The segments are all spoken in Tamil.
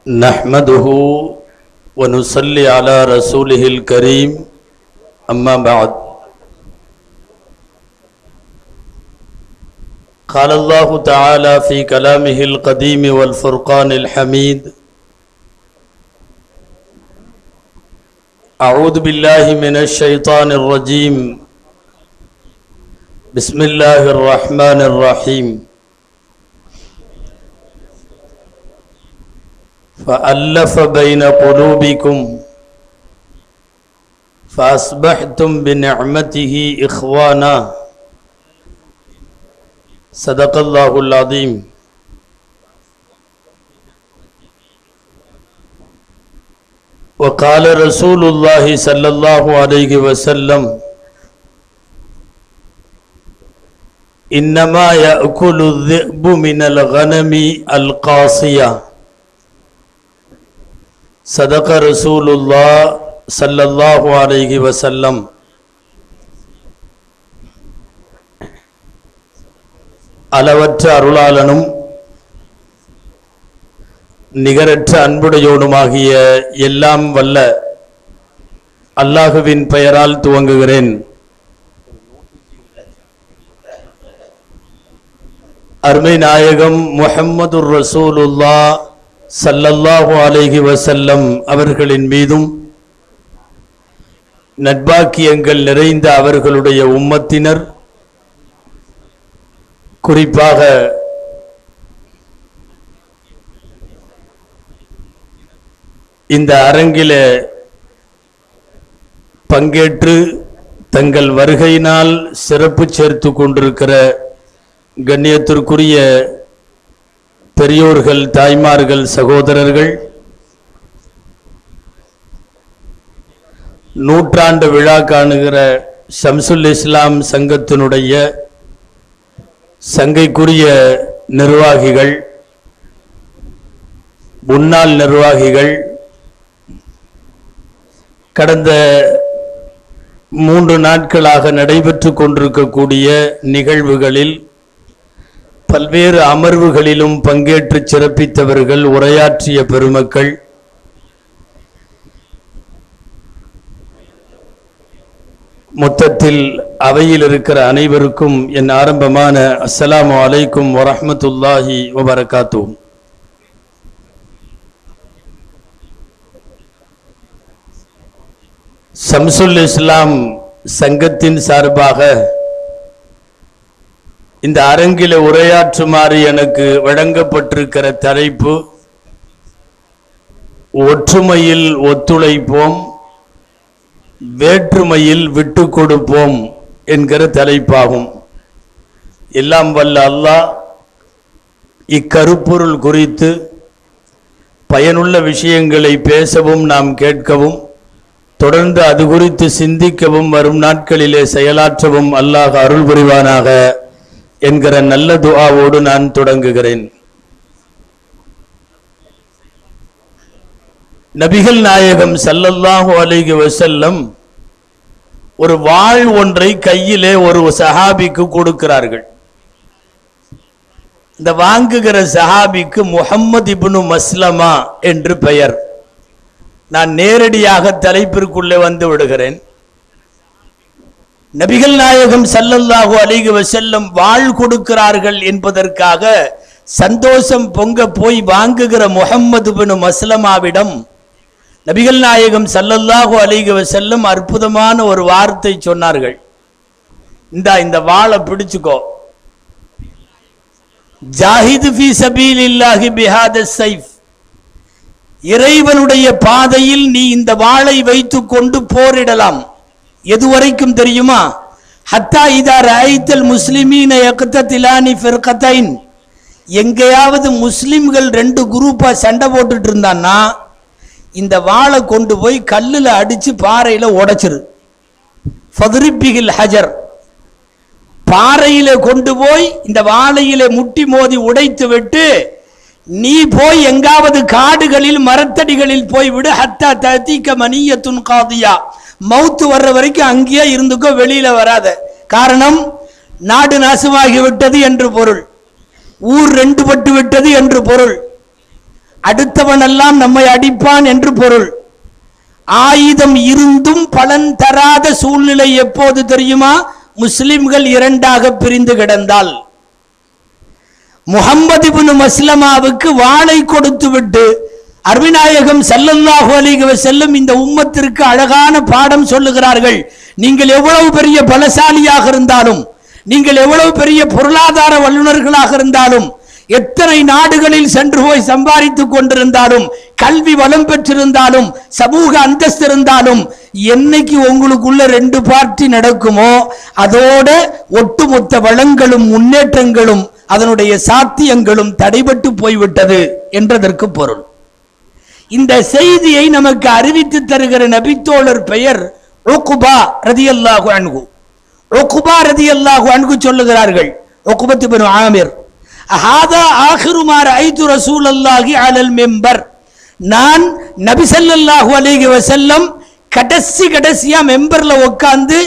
नहमदुहु व नुसल्ली अला रसूलिहिल करीम अम्मा बाद क़ाल अल्लाहु तआला फ़ी कलामिहिल क़दीम वल फ़ुरक़ानिल हमीद अऊज़ु बिल्लाहि मिनश शैतानिर रजीम बिस्मिल्लाहिर रहमानिर रहीम फ़अल्लफ़ बैन क़ुलूबिकुम फ़अस्बहतुम बिनिअमतिही इख़वाना सदक़ल्लाहुल अज़ीम। वक़ाल रसूलुल्लाहि सल्लल्लाहु अलैहि वसल्लम इन्नमा यअकुलु ज़िअबु मिनल गनमि अल क़ासिया सदक़ रसूलुल्लाह सल्लल्लाहु अलैहि वसल्लम। அளவற்ற அருளாளனும் நிகரற்ற அன்புடையோனுமாகிய எல்லாம் வல்ல அல்லாஹுவின் பெயரால் துவங்குகிறேன். அருமை நாயகம் முஹம்மதுர் ரசூலுல்லாஹ் ஸல்லல்லாஹு அலைஹி வஸல்லம் அவர்களின் மீதும் நட்பாக்கியங்கள் நிறைந்த அவர்களுடைய உம்மத்தினர், குறிப்பாக இந்த அரங்கிலே பங்கேற்று தங்கள் வருகையினால் சிறப்பு சேர்த்து கொண்டிருக்கிற கண்ணியத்திற்குரிய பெரியோர்கள், தாய்மார்கள், சகோதரர்கள், நூற்றாண்டு விழா காணுகிற ஷம்சுல் இஸ்லாம் சங்கத்தினுடைய சங்கைக்குரிய நிர்வாகிகள், முன்னாள் நிர்வாகிகள், கடந்த 3 நாட்களாக நடைபெற்று கொண்டிருக்கக்கூடிய நிகழ்வுகளில் பல்வேறு அமர்வுகளிலும் பங்கேற்று சிறப்பித்தவர்கள், உரையாற்றிய பெருமக்கள், மொத்தத்தில் அவையில் இருக்கிற அனைவருக்கும் என் ஆரம்பமான அஸ்ஸலாமு அலைக்கும் வரஹ்மத்துல்லாஹி வபரகாத்துஹு. ஷம்சுல் இஸ்லாம் சங்கத்தின் சார்பாக இந்த அரங்கில உரையாற்றுமாறு எனக்கு வழங்கப்பட்டிருக்கிற தலைப்பு ஒற்றுமையில் ஒத்துழைப்போம், வேற்றுமையில் விட்டு கொடுப்போம் என்கிற தலைப்பாகும். எல்லாம் வல்ல அல்லாஹ் இக்கருப்பொருள் குறித்து பயனுள்ள விஷயங்களை பேசவும் நாம் கேட்கவும் தொடர்ந்து அது குறித்து சிந்திக்கவும் வரும் நாட்களிலே செயலாற்றவும் அல்லாஹ் அருள் புரிவானாக என்கிற நல்ல துஆவோடு நான் தொடங்குகிறேன். நபிகள் நாயகம் ஸல்லல்லாஹு அலைஹி வஸல்லம் ஒரு வாள் ஒன்றை கையிலே ஒரு சஹாபிக்கு கொடுக்கிறார்கள். இந்த வாங்குகிற சஹாபிக்கு முஹம்மது இப்னு மஸ்லமா என்று பெயர். நான் நேரடியாக தலைப்பிற்குள்ளே வந்து விடுகிறேன். நபிகள் நாயகம் ஸல்லல்லாஹு அலைஹி வஸல்லம் வாள் கொடுக்கிறார்கள் என்பதற்காக சந்தோஷம் பொங்க போய் வாங்குகிற முஹம்மது இப்னு மஸ்லமாவிடம் நபிகள் நாயகம் ஸல்லல்லாஹு அலைஹி வஸல்லம் அற்புதமான ஒரு வார்த்தை சொன்னார்கள். இந்த வாளை பிடிச்சுக்கோ, ஜாஹிது ஃபீ சபீலில்லாஹி பிஹாதஸ் ஸைஃப், இறைவனுடைய பாதையில் நீ இந்த வாளை வைத்துக் கொண்டு போரிடலாம். எதுவரைக்கும் தெரியுமா? ஹத்தா இதா ரஅய்தல் முஸ்லிமீன யக்ததிலானி ஃபிர்கதைன், எங்கேயாவது முஸ்லிம்கள் 2 குரூப்பா சண்டை போட்டுட்டு இருந்தான்னா இந்த வாளை கொண்டு போய் கல்லுல அடிச்சு பாறையில உடைச்சிரு. ஃபத்ரிபில் ஹஜர், பாறையில கொண்டு போய் இந்த வாளையிலே முட்டி மோதி உடைத்து விட்டு நீ போய் எங்காவது காடுகளில் மரத்தடிகளில் போய் விடு. ஹத்தா ததீக மனியத்துன் காதியா, மௌத்து வர்ற வரைக்கும் அங்கேயே இருந்துக்கோ, வெளியில வராத. காரணம், நாடு நாசமாகி விட்டது என்று பொருள், ஊர் 2 பட்டு விட்டது என்று பொருள். அடுத்தவனெல்லாம் நம்மை அடிப்பான் என்று பொருள். ஆயுதம் இருந்தும் பலன் தராத சூழ்நிலை எப்போது தெரியுமா? முஸ்லிம்கள் இரண்டாக பிரிந்து கிடந்தால். முஹம்மது இப்னு மஸ்லமாவுக்கு வாளை கொடுத்து விட்டு அருமைநாயகம் ஸல்லல்லாஹு அலைஹி வஸல்லம் இந்த உம்மத்திற்கு அழகான பாடம் சொல்லுகிறார்கள். நீங்கள் எவ்வளவு பெரிய பலசாலியாக இருந்தாலும், நீங்கள் எவ்வளவு பெரிய பொருளாதார வல்லுநர்களாக இருந்தாலும், எத்தனை நாடுகளில் சென்று போய் சம்பாதித்துக் கொண்டிருந்தாலும், கல்வி வளம் பெற்றிருந்தாலும், சமூக அந்தஸ்து இருந்தாலும், என்னைக்கு உங்களுக்குள்ள ரெண்டு பார்ட்டி நடக்குமோ அதோட ஒட்டுமொத்த வளங்களும் முன்னேற்றங்களும் அதனுடைய சாத்தியங்களும் தடைபட்டு போய்விட்டது என்றதற்கு பொருள். இந்த செய்தியை நமக்கு அறிவித்து தருகிற நபித்தோழர் பெயர் உக்பா ரலியல்லாஹு அன்ஹு. உக்பா ரலியல்லாஹு அன்ஹு சொல்லுகிறார்கள், உக்பத் இப்னு ஆமிர், ஹாதா ஆகிரு மா ரஅய்து ரசூலல்லாஹி அலல் மிம்பர், நான் நபி ஸல்லல்லாஹு அலைஹி வஸல்லம் கடைசியா மெம்பர்ல உட்கார்ந்து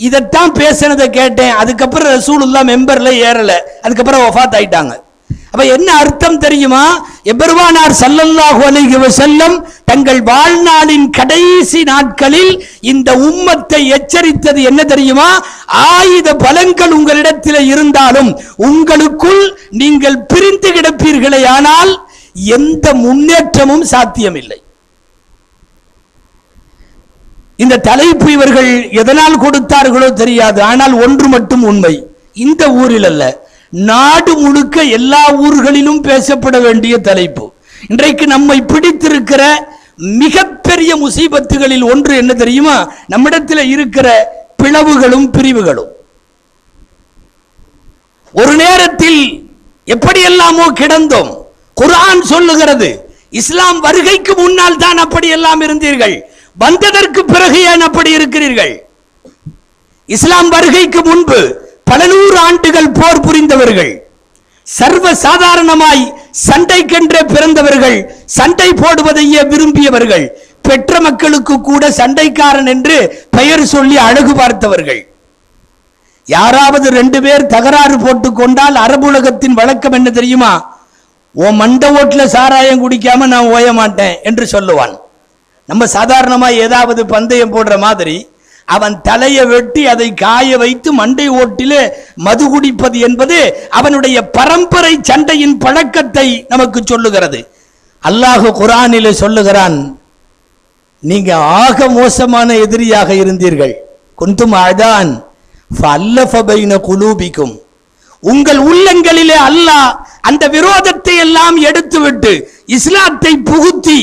இதைத்தான் பேசினதை கேட்டேன். அதுக்கப்புறம் ரசூலுல்லாஹ் மெம்பர்ல ஏறல, அதுக்கப்புறம் வஃபாத் ஆயிட்டாங்க. அப்ப என்ன அர்த்தம் தெரியுமா? எபெருமானார் ஸல்லல்லாஹு அலைஹி வஸல்லம் தங்கள் வாழ்நாளின் கடைசி நாட்களில் இந்த உம்மத்தை எச்சரித்தது என்ன தெரியுமா? ஆயுத பலங்கள் உங்களிடத்தில் இருந்தாலும் உங்களுக்குள் நீங்கள் பிரிந்து கிடப்பீர்களே, ஆனால் எந்த முன்னேற்றமும் சாத்தியமில்லை. இந்த தலைப்பு இவர்கள் எதனால் கொடுத்தார்களோ தெரியாது, ஆனால் ஒன்று மட்டும் உண்மை, இந்த ஊரில் அல்ல, நாடு முழுக்க எல்லா ஊர்களிலும் பேசப்பட வேண்டிய தலைப்பு. இன்றைக்கு நம்மை பிடித்திருக்கிற மிகப்பெரிய முசீபத்துகளில் ஒன்று என்ன தெரியுமா? நம்மிடத்தில் இருக்கிற பிளவுகளும் பிரிவுகளும். ஒரு நேரத்தில் எப்படியெல்லாமோ கிடந்தோம். குர்ஆன் சொல்லுகிறது, இஸ்லாம் வருகைக்கு முன்னால் தான் அப்படி எல்லாம் இருந்தீர்கள், வந்ததற்கு பிறகு ஏன் அப்படி இருக்கிறீர்கள்? இஸ்லாம் வருகைக்கு முன்பு பல நூறு ஆண்டுகள் போர் புரிந்தவர்கள், சர்வ சாதாரணமாய் சண்டைக்கென்றே பிறந்தவர்கள், சண்டை போடுவதையே விரும்பியவர்கள், பெற்ற மக்களுக்கு கூட சண்டைக்காரன் என்று பெயர் சொல்லி அழகு பார்த்தவர்கள். யாராவது ரெண்டு பேர் தகராறு போட்டுக் கொண்டால் அரபுலகத்தின் வழக்கம் என்ன தெரியுமா? உன் மண்ட ஓட்டுல சாராயம் குடிக்காம நான் ஓய மாட்டேன் என்று சொல்லுவான். நம்ம சாதாரணமா ஏதாவது பந்தயம் போடுற மாதிரி அவன் தலையை வெட்டி அதை காய வைத்து மண்டை ஓட்டிலே மது குடிப்பது என்பது அவனுடைய பரம்பரை சண்டையின் பழக்கத்தை நமக்கு சொல்லுகிறது. அல்லாஹ் குர்ஆனிலே சொல்லுகிறான், நீங்க ஆக மோசமான எதிரியாக இருந்தீர்கள். குந்தும் அதான் ஃபல்லஃப பைன குலூபிக்கும், உங்கள் உள்ளங்களிலே அல்லாஹ் அந்த விரோதத்தை எல்லாம் எடுத்துவிட்டு இஸ்லாத்தை புகுத்தி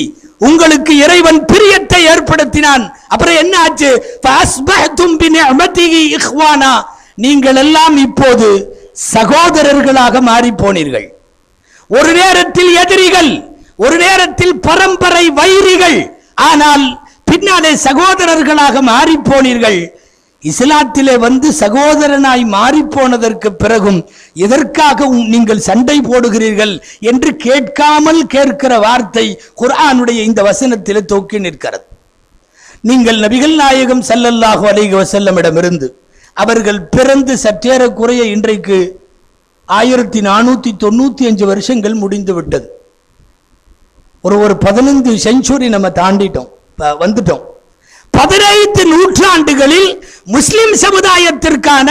உங்களுக்கு இறைவன் பிரியத்தை ஏற்படுத்தினான். அப்புறம் என்ன ஆச்சு? ஃபஅஸ்பஹ்தும் பினிஅமதிஹி இக்வானா, நீங்கள் எல்லாம் இப்போது சகோதரர்களாக மாறி போனீர்கள். ஒரு நேரத்தில் எதிரிகள், ஒரு நேரத்தில் பரம்பரை வைரிகள், ஆனால் பின்னாலே சகோதரர்களாக மாறி போனீர்கள். இஸ்லாத்திலே வந்து சகோதரனாய் மாறி போனதற்கு பிறகும் எதற்காக நீங்கள் சண்டை போடுகிறீர்கள் என்று கேட்காமல் கேட்கிற வார்த்தை குர்ஆனுடைய இந்த வசனத்திலே தொக்கி நிற்கிறது. நீங்கள் நபிகள் நாயகம் ஸல்லல்லாஹு அலைஹி வஸல்லமிடமிருந்து அவர்கள் பிறந்து சற்றேறக்குறைய இன்றைக்கு 1495 வருஷங்கள் முடிந்து விட்டது. ஒரு 15 செஞ்சுரி நம்ம தாண்டிட்டோம், வந்துட்டோம். 15 நூற்றாண்டுகளில் முஸ்லிம் சமுதாயத்திற்கான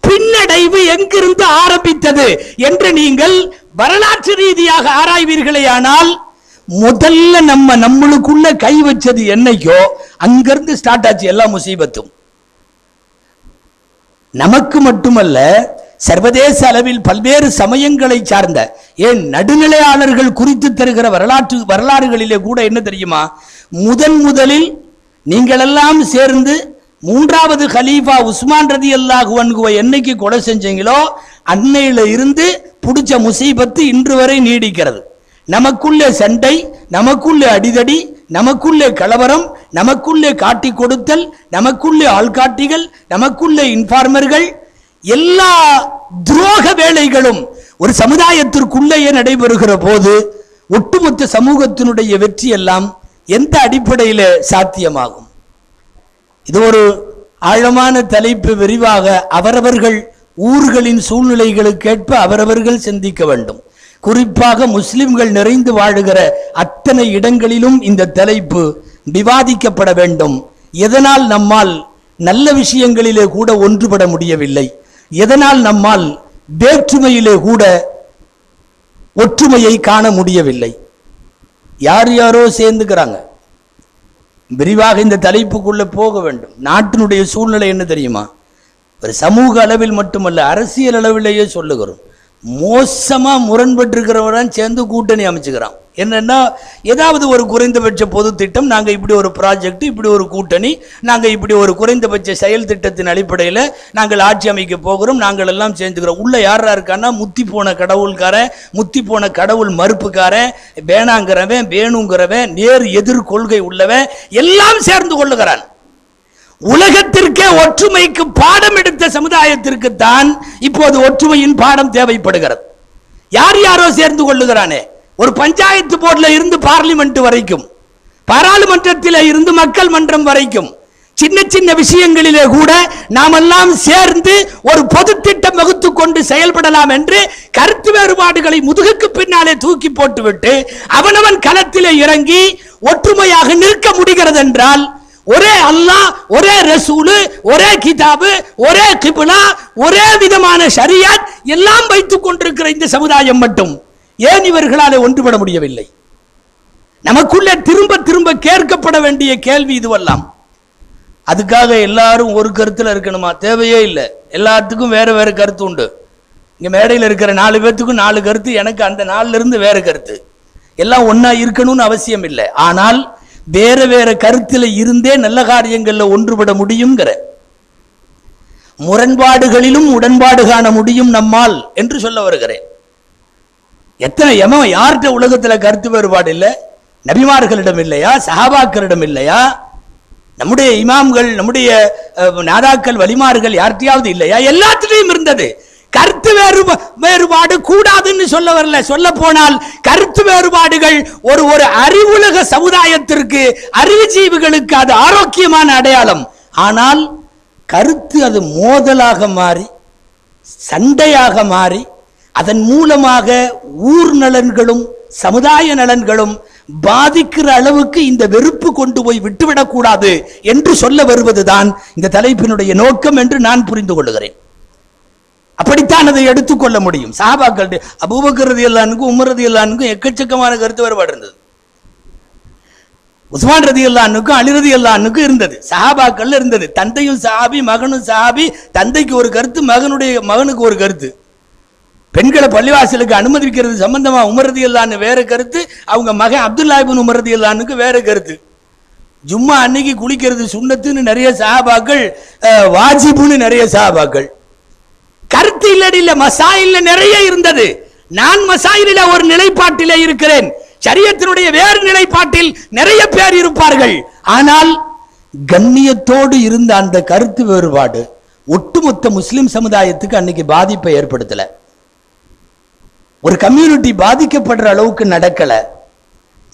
பின்னடைவு எங்கிருந்து ஆரம்பித்தது என்று நீங்கள் வரலாற்று ரீதியாக ஆராய்வீர்களேயானால், முதல்ல நம்மளுக்குள்ள கை வச்சது என்னைக்கோ அங்கிருந்து ஸ்டார்ட் ஆச்சு எல்லா முசீபத்தும். நமக்கு மட்டுமல்ல, சர்வதேச அளவில் பல்வேறு சமயங்களை சார்ந்த, ஏன் நடுநிலையாளர்கள் குறித்து தருகிற வரலாறுகளிலே கூட என்ன தெரியுமா? முதலில் நீங்கள் எல்லாம் சேர்ந்து 3வது கலீஃபா உஸ்மான் ரலியல்லாஹு அன்ஹுவை என்னைக்கு கொலை செஞ்சீங்களோ அன்னையில இருந்து புடிச்ச முசீபத்து இன்று வரை நீடிக்கிறது. நமக்குள்ளே சண்டை, நமக்குள்ளே அடிதடி, நமக்குள்ளே கலவரம், நமக்குள்ளே காட்டி கொடுத்தல், நமக்குள்ளே ஆள்காட்டிகள், நமக்குள்ளே இன்ஃபார்மர்கள், எல்லா துரோக வேலைகளும் ஒரு சமுதாயத்திற்குள்ளேயே நடைபெறுகிற போது ஒட்டுமொத்த சமூகத்தினுடைய வெற்றி எல்லாம் எந்த அடிப்படையில் சாத்தியமாகும்? இது ஒரு ஆழமான தலைப்பு. விரிவாக அவரவர்கள் ஊர்களின் சூழ்நிலைகளுக்கு ஏற்ப அவரவர்கள் சிந்திக்க வேண்டும். குறிப்பாக முஸ்லிம்கள் நிறைந்து வாழுகிற அத்தனை இடங்களிலும் இந்த தலைப்பு விவாதிக்கப்பட வேண்டும். எதனால் நம்மால் நல்ல விஷயங்களிலே கூட ஒன்றுபட முடியவில்லை, எதனால் நம்மால் வேற்றுமையிலே கூட ஒற்றுமையை காண முடியவில்லை. யார் யாரோ சேர்ந்துக்கிறாங்க. விரிவாக இந்த தலைப்புக்குள்ள போக வேண்டும். நாட்டினுடைய சூழ்நிலை என்ன தெரியுமா? ஒரு சமூக அளவில் மட்டுமல்ல, அரசியல் அளவிலேயே சொல்லுகிறோம். மோசமா முரண்பட்டு இருக்கிறவன் சேர்ந்து கூட்டணி அமைச்சுக்கிறான். என்னன்னா, ஏதாவது ஒரு குறைந்தபட்ச பொது திட்டம், நாங்க இப்படி ஒரு ப்ராஜெக்ட், இப்படி ஒரு கூட்டணி, நாங்க இப்படி ஒரு குறைந்தபட்ச செயல் திட்டத்தின் அடிப்படையில் நாங்கள் ஆட்சி அமைக்க போகிறோம், நாங்கள் எல்லாம் சேர்ந்துக்கிறோம். உள்ள யாரா இருக்கான்னா, முத்தி போன கடவுள்காரன், முத்தி போன கடவுள் மறுப்புக்காரன், வேணாங்கிறவன், வேணுங்கிறவன், நேர் எதிர் கொள்கை உள்ளவன் எல்லாம் சேர்ந்து கொள்ளுகிறான். உலகத்திற்கே ஒற்றுமைக்கு பாடம் எடுத்த சமுதாயத்திற்கு தான் இப்போது ஒற்றுமையின் பாடம் தேவைப்படுகிறது. யார் யாரோ சேர்ந்து கொள்ளுகிறானே, ஒரு பஞ்சாயத்து போர்டுல இருந்து பார்லிமெண்ட் வரைக்கும், பாராளுமன்றத்தில் இருந்து மக்கள் மன்றம் வரைக்கும், சின்ன சின்ன விஷயங்களிலே கூட நாமெல்லாம் சேர்ந்து ஒரு பொது திட்டம் வகுத்து கொண்டு செயல்படலாம் என்று கருத்து வேறுபாடுகளை முதுகுக்கு பின்னாலே தூக்கி போட்டுவிட்டு அவனவன் களத்திலே இறங்கி ஒற்றுமையாக நிற்க முடிகிறது என்றால், ஒரே அல்லாஹ், ஒரே ரசூல், ஒரே கிதாபு, ஒரே கிப்லா, ஒரே விதமான ஷரியத் எல்லாம் வைத்துக் கொண்டிருக்கிற இந்த சமுதாயம் மட்டும் ஏன் இவர்களாலே ஒன்றுபட முடியவில்லை? நமக்குள்ளே திரும்ப திரும்ப கேட்கப்பட வேண்டிய கேள்வி இதுவெல்லாம். அதுக்காக எல்லாரும் ஒரு கருத்துல இருக்கணுமா? தேவையே இல்லை. எல்லாத்துக்கும் வேற வேற கருத்து உண்டு. இங்க மேடையில் இருக்கிற 4 பேர்த்துக்கும் 4 கருத்து, எனக்கு அந்த 4ல இருந்து வேற கருத்து. எல்லாம் ஒன்னா இருக்கணும்னு அவசியம் இல்லை. ஆனால் வேற வேற கருத்துல இருந்தே நல்ல காரியங்கள்ல ஒன்றுபட முடியுங்கிற முரண்பாடுகளிலும் உடன்பாடு காண முடியும் நம்மால் என்று சொல்ல வருகிறேன். எத்தனை யார்கிட்ட உலகத்துல கருத்து வேறுபாடு இல்லை? நபிமார்களிடம் இல்லையா? சஹாபாக்களிடம் இல்லையா? நம்முடைய இமாம்கள், நம்முடைய நாதாக்கள், வலிமார்கள் யார்கிட்டயாவது இல்லையா? எல்லாத்திலையும் இருந்தது. கருத்து வேறுபாடு கூடாதுன்னு சொல்ல வரல. சொல்ல போனால் கருத்து வேறுபாடுகள் ஒரு அறிவுலக சமுதாயத்திற்கு, அறிவுஜீவிகளுக்கு அது ஆரோக்கியமான அடையாளம். ஆனால் கருத்து அது மோதலாக மாறி, சண்டையாக மாறி, அதன் மூலமாக ஊர் நலன்களும் சமுதாய நலன்களும் பாதிக்கிற அளவுக்கு இந்த வெறுப்பு கொண்டு போய் விட்டுவிடக் கூடாது என்று சொல்ல வருவதுதான் இந்த தலைப்பினுடைய நோக்கம் என்று நான் புரிந்து கொள்கிறேன். அப்படித்தான் அதை எடுத்துக்கொள்ள முடியும். சஹாபாக்கள் அபூபக்கர் ரலியல்லாஹு அன்ஹு, உமர் ரலியல்லாஹு அன்ஹு எக்கச்சக்கமான கருத்து வேறுபாடு இருந்தது. உஸ்மான் ரலியல்லாஹு அன்ஹுக்கும் அலி ரலியல்லாஹு அன்ஹுக்கும் இருந்தது. சஹாபாக்கள் இருந்தது. தந்தையும் சஹாபி, மகனும் சஹாபி. தந்தைக்கு ஒரு கருத்து, மகனுக்கு ஒரு கருத்து. பெண்களை பள்ளிவாசலுக்கு அனுமதிக்கிறது சம்பந்தமா உமர் ரலியல்லாஹு அன்ஹு வேற கருத்து, அவங்க மகன் அப்துல்லாஹ் இப்னு உமர் ரலியல்லாஹு அன்ஹுக்கு வேற கருத்து. ஜும்மா அன்னைக்கு குளிக்கிறது சுன்னத்துன்னு நிறைய சஹாபாக்கள், வாஜிபுன்னு நிறைய சஹாபாக்கள். கருத்து இல்ல மசாயில்ல நிறைய இருந்தது. நான் மசாயில ஒரு நிலைப்பாட்டிலே இருக்கிறேன், ஷரியத்தினுடைய வேறு நிலைப்பாட்டில் நிறைய பேர் இருப்பார்கள். ஆனால் கண்ணியத்தோடு இருந்த அந்த கருத்து வேறுபாடு ஒட்டுமொத்த முஸ்லிம் சமுதாயத்துக்கு அன்னைக்கு பாதிப்பை ஏற்படுத்தல. ஒரு கம்யூனிட்டி பாதிக்கப்படுற அளவுக்கு நடக்கல.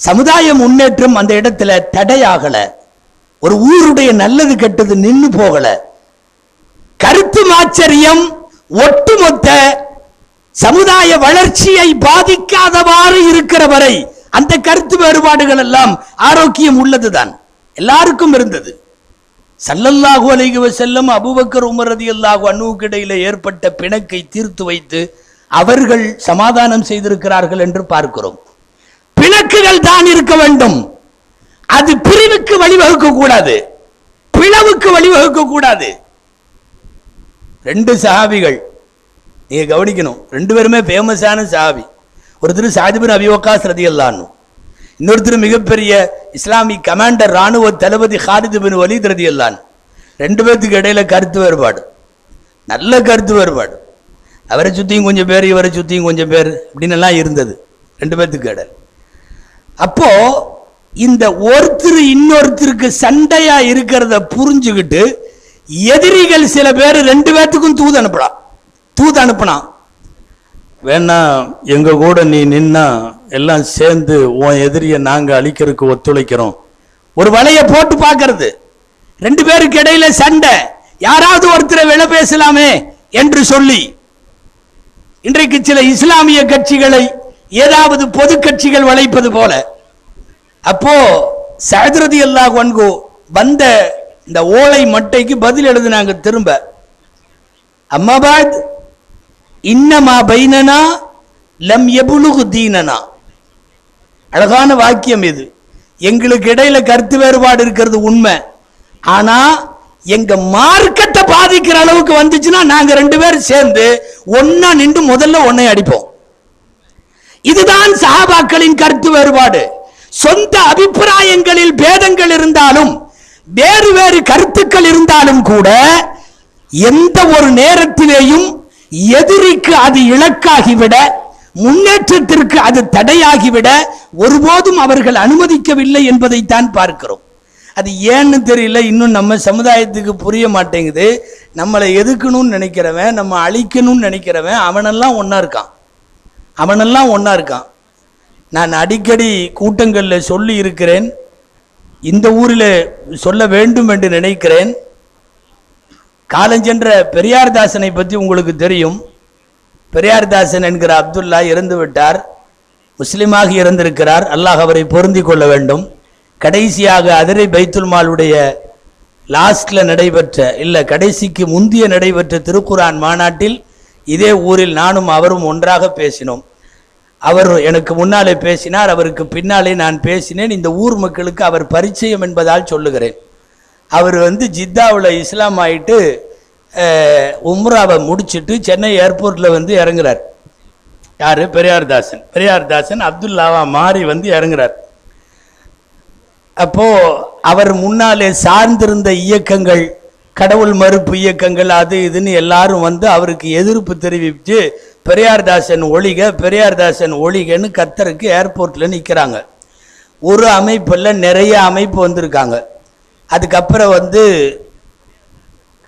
சமுதாய முன்னேற்றம் அந்த இடத்துல தடையாகல. ஒரு ஊருடைய நல்லது கெட்டது நின்று போகல. கருத்து மாச்சரியம் ஒட்டுமொத்த சமுதாய வளர்ச்சியை பாதிக்காதவாறு இருக்கிற வரை அந்த கருத்து வேறுபாடுகள் எல்லாம் ஆரோக்கியம் உள்ளதுதான், எல்லாருக்கும் இருந்தது. ஸல்லல்லாஹு அலைஹி வஸல்லம் அபூபக்கர் உமர் ரலியல்லாஹு அன்ஹுவுக்கு இடையில ஏற்பட்ட பிணக்கை தீர்த்து வைத்து அவர்கள் சமாதானம் செய்திருக்கிறார்கள் என்று பார்க்கிறோம். பிணக்குகள் தான் இருக்க வேண்டும். அது பிரிவுக்கு வழிவகுக்க கூடாது, பிளவுக்கு வழிவகுக்க கூடாது. 2 சஹாபிகள் நீங்க கவனிக்கணும், 2 பேருமே ஃபேமஸான சஹாபி. ஒருத்தர் சஅத் பின் அபி வக்காஸ் ரலியல்லாஹு அன்ஹு, இன்னொருத்தர் மிகப்பெரிய இஸ்லாமிக் கமாண்டர், ராணுவ தளபதி ஹாலித் பின் வலீத் ரலியல்லாஹு அன்ஹு. 2 பேருக்கு இடையில கருத்து வேறுபாடு, நல்ல கருத்து வேறுபாடு. அவரை சுத்தியும் கொஞ்சம் பேர், இவரை சுத்தியும் கொஞ்சம் பேர், அப்படின்னு எல்லாம் இருந்தது 2 பேருக்கு இடையில. அப்போ இந்த ஒருத்தர் இன்னொருத்தருக்கு சண்டையா இருக்கிறத புரிஞ்சுக்கிட்டு எதிரிகள் சில பேர் 2 பேத்துக்கும் தூது அனுப்பினான். வேணா எங்க கூட நீ நின்னா எல்லாம் சேர்ந்து உன் எதிரியை நாங்க அழிக்கிறதுக்கு ஒத்துழைக்கிறோம். ஒரு வலைய போட்டு பார்க்கறது. 2 பேருக்கு இடையில சண்டை, யாராவது ஒருத்தரை விலை பேசலாமே என்று சொல்லி இன்றைக்கு சில இஸ்லாமிய கட்சிகளை ஏதாவது பொது கட்சிகள் வளைப்பது போல. அப்போ சஅத் ரலியல்லாஹு அன்ஹு வந்த இந்த ஓலை மட்டைக்கு பதில் எழுதினாங்க திரும்ப. அம்மாபாத் இன்னமா பைனனா லம் யபுலுகு தீனனா. அழகான வாக்கியம் இது. எங்களுக்கு இடையில கருத்து வேறுபாடு இருக்கிறது உண்மை, ஆனா எங்க மார்க்கத்தை பாதிக்கிற அளவுக்கு வந்துச்சுன்னா நாங்க ரெண்டு பேரும் சேர்ந்து ஒன்னா நின்று முதல்ல ஒன்னை அடிப்போம். இதுதான் சஹாபாக்களின் கருத்து வேறுபாடு. சொந்த அபிப்பிராயங்களில் பேதங்கள் இருந்தாலும் வேறு வேறு கருத்துக்கள் இருந்தாலும் கூட எந்த ஒரு நேரத்திலேயும் எதிரிக்கு அது இலக்காகிவிட, முன்னேற்றத்திற்கு அது தடையாகிவிட ஒருபோதும் அவர்கள் அனுமதிக்கவில்லை என்பதைத்தான் பார்க்கிறோம். அது ஏன்னு தெரியல, இன்னும் நம்ம சமுதாயத்துக்கு புரிய மாட்டேங்குது. நம்மளை எதுக்கணும்னு நினைக்கிறவன், நம்ம அழிக்கணும்னு நினைக்கிறவன் அவனெல்லாம் ஒன்னா இருக்கான், அவனெல்லாம் ஒன்னா இருக்கான். நான் அடிக்கடி கூட்டங்களில் சொல்லி இருக்கிறேன், இந்த ஊரில் சொல்ல வேண்டும் என்று நினைக்கிறேன். காலஞ்சென்ற பெரியார்தாசனை பற்றி உங்களுக்கு தெரியும். பெரியார்தாசன் என்கிற அப்துல்லா இறந்து விட்டார், முஸ்லிமாக இறந்திருக்கிறார். அல்லாஹ் அவரை பொருந்தி கொள்ள வேண்டும். கடைசியாக அதிரை பைத்துல் மாலுடைய லாஸ்ட்ல நடைபெற்ற, இல்லை கடைசிக்கு முந்திய நடைபெற்ற திருக்குரான் மாநாட்டில் இதே ஊரில் நானும் அவரும் ஒன்றாக பேசினோம். அவர் எனக்கு முன்னாலே பேசினார், அவருக்கு பின்னாலே நான் பேசினேன். இந்த ஊர் மக்களுக்கு அவர் பரிச்சயம் என்பதால் சொல்லுகிறேன். அவர் ஜித்தாவில் இஸ்லாம் ஆயிட்டு உம்ராவை முடிச்சுட்டு சென்னை ஏர்போர்ட்ல இறங்குறார். யாரு? பெரியார்தாசன். பெரியார்தாசன் அப்துல்லாவா மாறி இறங்குறார். அப்போ அவர் முன்னாலே சார்ந்திருந்த இயக்கங்கள், கடவுள் மறுப்பு இயக்கங்கள், அது இதுன்னு எல்லாரும் அவருக்கு எதிர்ப்பு தெரிவித்து பெரியார்தாசன் ஒழிக, பெரியார்தாசன் ஒழிகன்னு கத்தருக்கு ஏர்போர்ட்ல நிற்கிறாங்க. ஒரு அமைப்புல நிறைய அமைப்பு வந்திருக்காங்க. அதுக்கப்புறம்